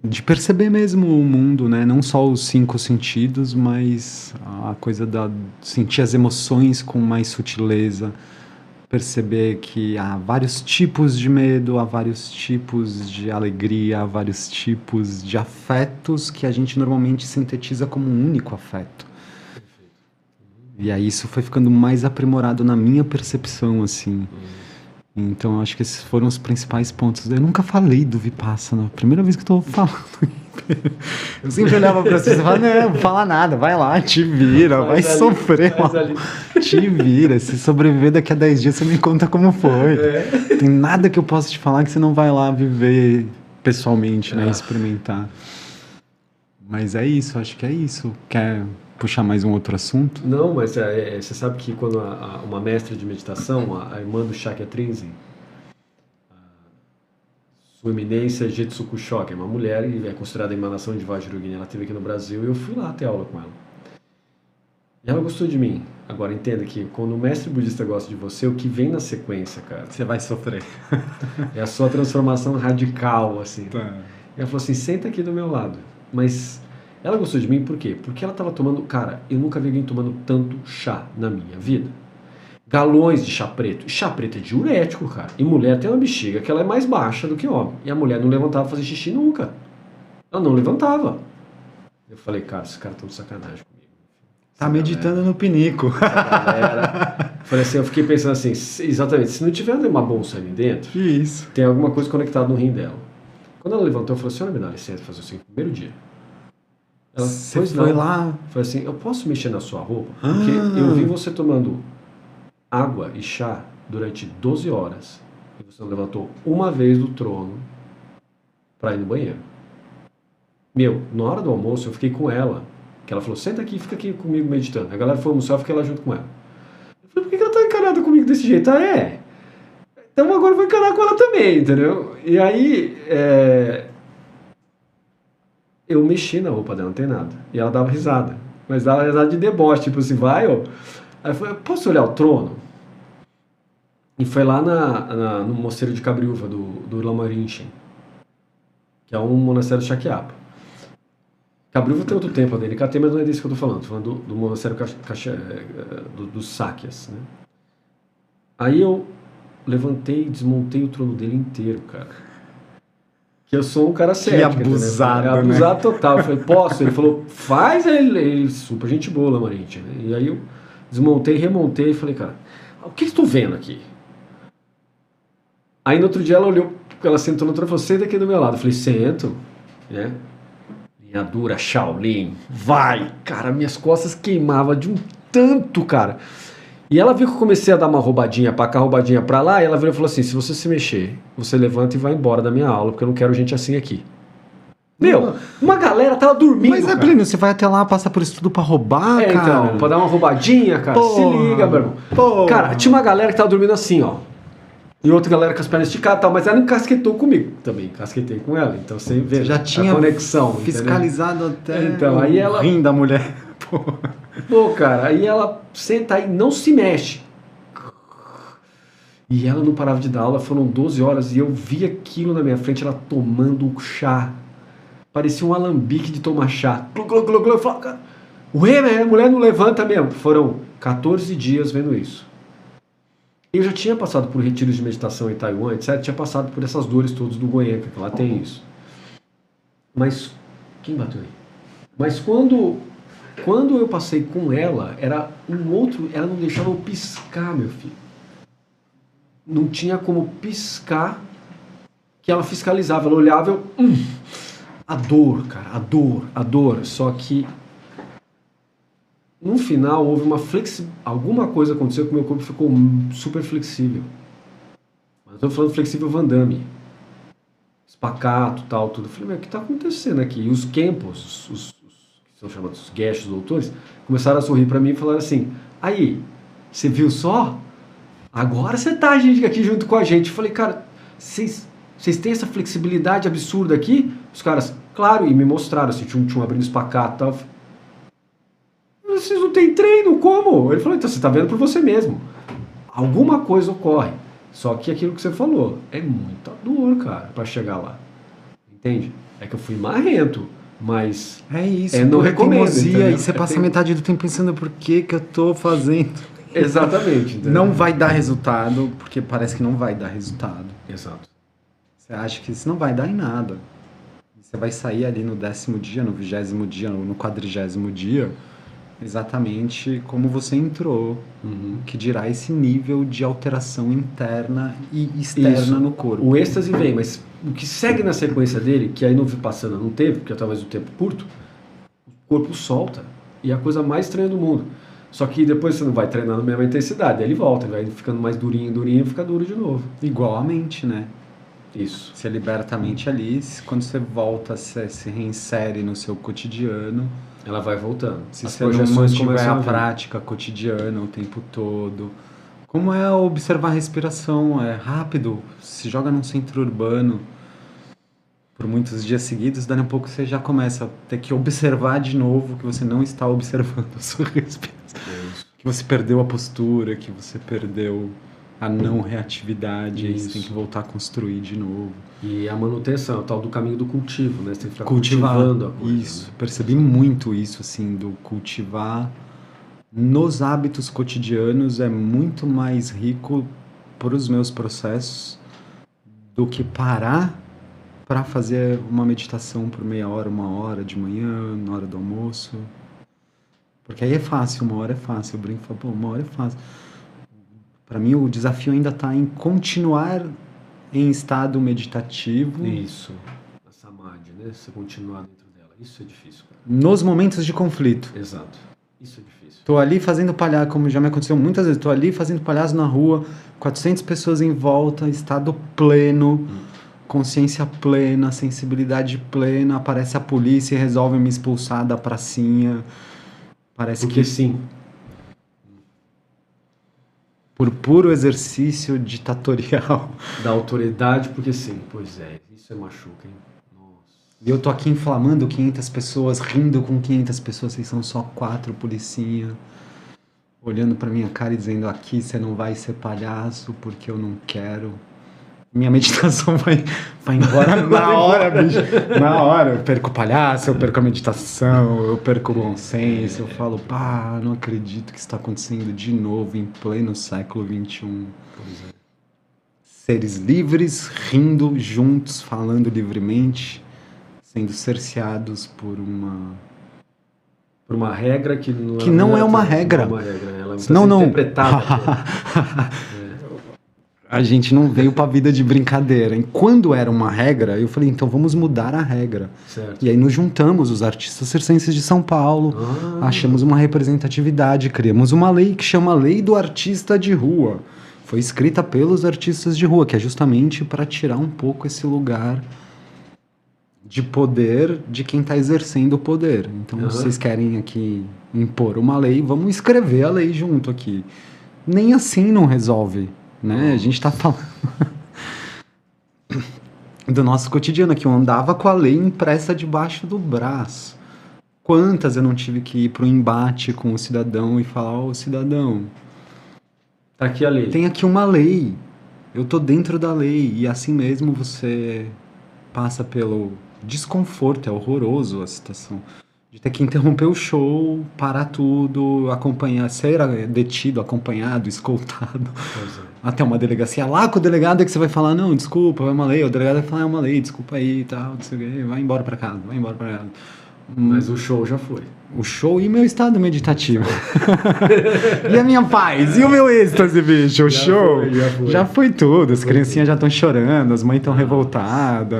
de perceber mesmo o mundo, né? Não só os 5 sentidos, mas a coisa da sentir as emoções com mais sutileza, perceber que há vários tipos de medo, há vários tipos de alegria, há vários tipos de afetos que a gente normalmente sintetiza como um único afeto. E aí isso foi ficando mais aprimorado na minha percepção, assim. Então, eu acho que esses foram os principais pontos. Eu nunca falei do Vipassana. Primeira vez que eu tô falando. Eu sempre olhava pra você e falava, não fala nada, vai lá, te vira, vai sofrer. Te vira, se sobreviver daqui a 10 dias, você me conta como foi. Tem nada que eu possa te falar que você não vai lá viver pessoalmente, né, experimentar. Mas é isso, acho que é isso. Quer puxar mais um outro assunto? Não, mas você sabe que quando uma mestra de meditação, a irmã do Shakya Trinzen, Sua Eminência Jetsuku Shoka, é uma mulher e é considerada a emanação de Vajrayogini, ela esteve aqui no Brasil e eu fui lá ter aula com ela. E ela gostou de mim. Agora entenda que quando o mestre budista gosta de você, o que vem na sequência, cara... Você vai sofrer. É a sua transformação radical, assim. Tá. E ela falou assim, senta aqui do meu lado. Mas... ela gostou de mim por quê? Porque ela estava tomando... cara, eu nunca vi alguém tomando tanto chá na minha vida. Galões de chá preto. E chá preto é diurético, cara. E mulher tem uma bexiga que ela é mais baixa do que homem. E a mulher não levantava pra fazer xixi nunca. Ela não levantava. Eu falei, cara, esses caras estão de sacanagem comigo. Tá meditando no pinico. Falei assim, eu fiquei pensando assim, exatamente, se não tiver uma bolsa ali dentro, isso, tem alguma coisa conectada no rim dela. Quando ela levantou, eu falei, senhora me dá licença pra fazer assim no primeiro dia. Ela, você foi lá? Falei assim, eu posso mexer na sua roupa? Porque eu vi você tomando água e chá durante 12 horas e você não levantou uma vez do trono pra ir no banheiro. Na hora do almoço eu fiquei com ela, que ela falou, senta aqui, fica aqui comigo meditando. A galera foi almoçar, eu fiquei lá junto com ela. Eu falei, por que ela tá encanada comigo desse jeito? Então agora eu vou encanar com ela também, entendeu? E aí, eu mexi na roupa dela, não tem nada. E ela dava risada. Mas dava risada de deboche, tipo assim, vai, ó. Aí eu falei, posso olhar o trono? E foi lá no mosteiro de Cabriúva, do Lama Rinchen, que é um monastério Shakyapa. Cabriúva tem outro templo, a DNKT, mas não é disso que eu tô falando. Tô falando do monastério dos Sáquias, né? Aí eu levantei e desmontei o trono dele inteiro, cara. Que eu sou um cara cético. Que abusado, né? Abusado total. Eu falei, posso? Ele falou, faz. Ele super gente boa, Lama Rinchen, né? E aí eu desmontei, remontei e falei, cara, o que tu vendo aqui? Aí no outro dia ela olhou, ela sentou no trono e falou, senta aqui do meu lado. Eu falei, sento, né? Linha dura, Shaolin, vai! Cara, minhas costas queimavam de um tanto, cara. E ela viu que eu comecei a dar uma roubadinha pra cá, roubadinha pra lá, e ela virou e falou assim, se você se mexer, você levanta e vai embora da minha aula, porque eu não quero gente assim aqui. Uma galera tava dormindo, mas Plínio, você vai até lá, passa por isso tudo pra roubar, cara? Então, pra dar uma roubadinha, cara, se liga, meu irmão. Cara, tinha uma galera que tava dormindo assim, ó. E outra galera com as pernas esticadas e tal, mas ela encasquetou comigo. Também encasquetei com ela. Então você vê já tinha a conexão. Fiscalizado, entendeu? Até então, aí ela... rim da mulher. Pô, cara, aí ela senta aí, não se mexe. E ela não parava de dar aula, foram 12 horas e eu vi aquilo na minha frente, ela tomando um chá. Parecia um alambique de tomar chá. Eu falava, cara, ué, a mulher não levanta mesmo. Foram 14 dias vendo isso. Eu já tinha passado por retiros de meditação em Taiwan, etc. Tinha passado por essas dores todas do Goenka, que lá tem isso. Mas, quem bateu aí? Mas quando eu passei com ela, era um outro, ela não deixava eu piscar, meu filho. Não tinha como piscar, que ela fiscalizava, ela olhava, eu... A dor, cara, a dor. Só que, no final, houve uma alguma coisa aconteceu que o meu corpo ficou super flexível. Mas eu tô falando flexível Van Damme. Espacato, tal, tudo. Eu falei, mas o que está acontecendo aqui? E os Kempos, os que são chamados os Geshe, os doutores, começaram a sorrir para mim e falaram assim, aí, você viu só? Agora você tá, gente, aqui junto com a gente. Eu falei, cara, vocês têm essa flexibilidade absurda aqui? Os caras, claro, e me mostraram, assim, tinha um abrindo espacato e tal. Vocês não têm treino, como? Ele falou, então você tá vendo por você mesmo. Alguma coisa ocorre. Só que aquilo que você falou, é muita dor, cara, pra chegar lá. Entende? É que eu fui marrento, mas... É isso, não recomendo. Teimosia, e você passa metade do tempo pensando por que eu tô fazendo. Exatamente. Entendeu? Não vai dar resultado, porque parece que não vai dar resultado. Exato. Você acha que isso não vai dar em nada. Você vai sair ali no 10º dia, no 20º dia, no 40º dia, exatamente como você entrou, que dirá esse nível de alteração interna e externa no corpo. O êxtase vem, mas o que segue na sequência dele, que aí no Vipassana não teve, porque talvez o tempo curto, o corpo solta, e é a coisa mais estranha do mundo. Só que depois você não vai treinando a mesma intensidade, aí ele volta, vai ficando mais durinho, e fica duro de novo. Igual a mente, né? Isso. Você liberta a mente ali, quando você volta, você se reinsere no seu cotidiano. Ela vai voltando. Se você não mantiver a prática cotidiana o tempo todo. Como é observar a respiração? É rápido, se joga num centro urbano por muitos dias seguidos, daí a pouco você já começa a ter que observar de novo que você não está observando a sua respiração. Que você perdeu a postura, que você perdeu a não reatividade, aí você tem que voltar a construir de novo. E a manutenção, o tal do caminho do cultivo, né? Você tem que ficar cultivando a coisa. Isso, né? Percebi muito isso, assim, do cultivar nos hábitos cotidianos é muito mais rico para os meus processos do que parar para fazer uma meditação por meia hora, 1 hora de manhã, na hora do almoço. Porque aí é fácil, 1 hora é fácil. Eu brinco e falo, 1 hora é fácil. Para mim, o desafio ainda está em continuar em estado meditativo. Isso, a samadhi, né? Você continuar dentro dela. Isso é difícil, cara. Nos momentos de conflito. Exato. Isso é difícil. Tô ali fazendo palhaço, como já me aconteceu muitas vezes, tô ali fazendo palhaço na rua, 400 pessoas em volta, estado pleno, consciência plena, sensibilidade plena, aparece a polícia e resolve me expulsar da pracinha. Parece porque que sim. Por puro exercício ditatorial. Da autoridade, porque sim. Pois é, isso é machuca, hein? Nossa. E eu tô aqui inflamando 500 pessoas, rindo com 500 pessoas, vocês são só 4 policinha, olhando pra minha cara e dizendo, aqui você não vai ser palhaço porque eu não quero. Minha meditação vai embora na hora, bicho. Na hora. Eu perco o palhaço, eu perco a meditação, eu perco o bom senso. Eu falo, pá, não acredito que isso está acontecendo de novo em pleno século XXI. Pois é. Seres livres, rindo juntos, falando livremente, sendo cerceados por uma regra que não é uma regra. Não é uma regra, ela está sendo interpretada. A gente não veio pra vida de brincadeira. E quando era uma regra, eu falei, então vamos mudar a regra. Certo. E aí nos juntamos, os artistas circenses de São Paulo, achamos uma representatividade, criamos uma lei que chama Lei do Artista de Rua. Foi escrita pelos artistas de rua, que é justamente para tirar um pouco esse lugar de poder de quem está exercendo o poder. Então, se vocês querem aqui impor uma lei, vamos escrever a lei junto aqui. Nem assim não resolve. Né? A gente está falando do nosso cotidiano aqui. Eu andava com a lei impressa debaixo do braço. Quantas eu não tive que ir para o embate com o cidadão e falar, ô cidadão, tá aqui a lei. Tem aqui uma lei. Eu tô dentro da lei. E assim mesmo você passa pelo desconforto. É horroroso a situação. de ter que interromper o show, parar tudo, acompanhar, ser detido, acompanhado, escoltado até uma delegacia. Lá com o delegado é que você vai falar, não, desculpa, é uma lei. O delegado vai falar, é uma lei, desculpa aí e tal, não sei o quê, vai embora pra casa, vai embora pra casa. Mas o show já foi. O show e meu estado meditativo. E a minha paz, e o meu êxtase, bicho. O show já foi tudo. As criancinhas já estão chorando, as mães estão revoltadas.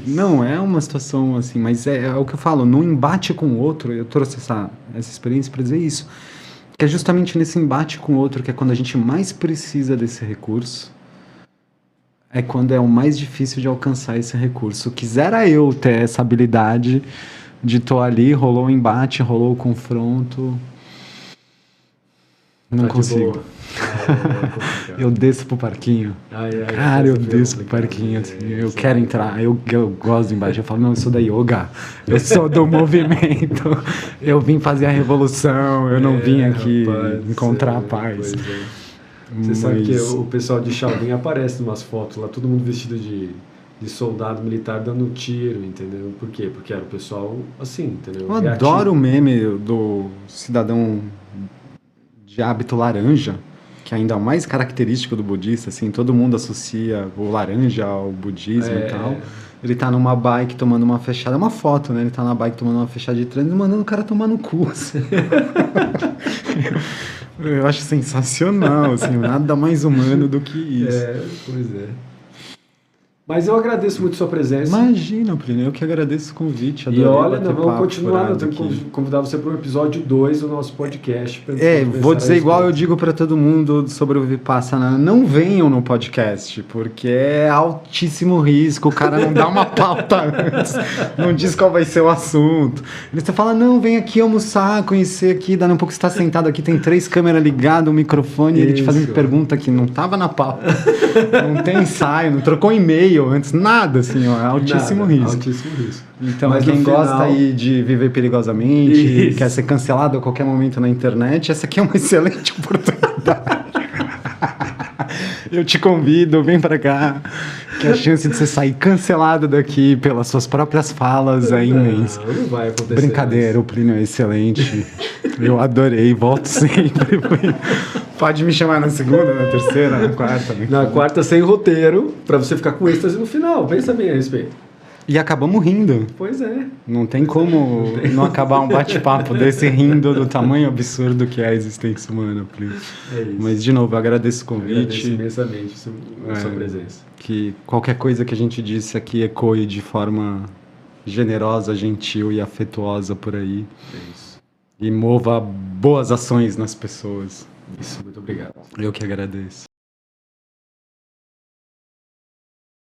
Não, é uma situação assim, mas é o que eu falo, no embate com o outro, eu trouxe essa experiência para dizer isso, que é justamente nesse embate com o outro, que é quando a gente mais precisa desse recurso, é quando é o mais difícil de alcançar esse recurso. Quisera eu ter essa habilidade de tô ali, rolou o embate, rolou o confronto. Não consigo. Eu desço pro parquinho. Cara, eu desço pro parquinho. Assim, eu quero entrar. Eu gosto do embate. Eu falo, não, eu sou da yoga. Eu sou do movimento. Eu vim fazer a revolução. Eu não vim aqui encontrar a paz. Você sabe que o pessoal de Shaolin aparece em umas fotos lá, todo mundo vestido de soldado militar dando tiro, entendeu? Por quê? Porque era o pessoal assim, entendeu? Eu adoro o meme do cidadão de hábito laranja, que ainda é o mais característico do budista, assim, todo mundo associa o laranja ao budismo e tal. Ele tá numa bike tomando uma fechada, é uma foto, né? Ele tá na bike tomando uma fechada de trânsito, mandando o cara tomar no cu, assim. Eu acho sensacional, assim, nada mais humano do que isso. Pois é. Mas eu agradeço muito a sua presença. Imagina, Plínio, eu que agradeço o convite. E olha, nós vamos continuar, nós temos que convidar você para o episódio 2 do nosso podcast. Vou dizer igual eu digo para todo mundo sobre o Vipassana, não venham no podcast, porque é altíssimo risco, o cara não dá uma pauta antes, não diz qual vai ser o assunto. Você fala, não, vem aqui almoçar, conhecer aqui, dá um pouco, você está sentado aqui, tem 3 câmeras ligadas, um microfone, ele te fazendo pergunta que não estava na pauta, não tem ensaio, não trocou e-mail antes, nada, assim, ó, altíssimo risco. Altíssimo risco. Então, mas quem gosta aí de viver perigosamente, quer ser cancelado a qualquer momento na internet, essa aqui é uma excelente oportunidade. Eu te convido, vem pra cá, que a chance de você sair cancelado daqui pelas suas próprias falas é imensa. Não vai acontecer. Brincadeira, o Plínio é excelente. Eu adorei, volto sempre. Pode me chamar na segunda, na terceira, na quarta. Na quarta sem roteiro, pra você ficar com êxtase no final. Pensa bem a respeito. E acabamos rindo. Pois é. Não tem como não acabar um bate-papo desse rindo do tamanho absurdo que é a existência humana, Plínio. É isso. Mas, de novo, eu agradeço o convite. Agradeço imensamente a sua presença. Que qualquer coisa que a gente disse aqui ecoe de forma generosa, gentil e afetuosa por aí. É isso. E mova boas ações nas pessoas. Isso, muito obrigado. Eu que agradeço.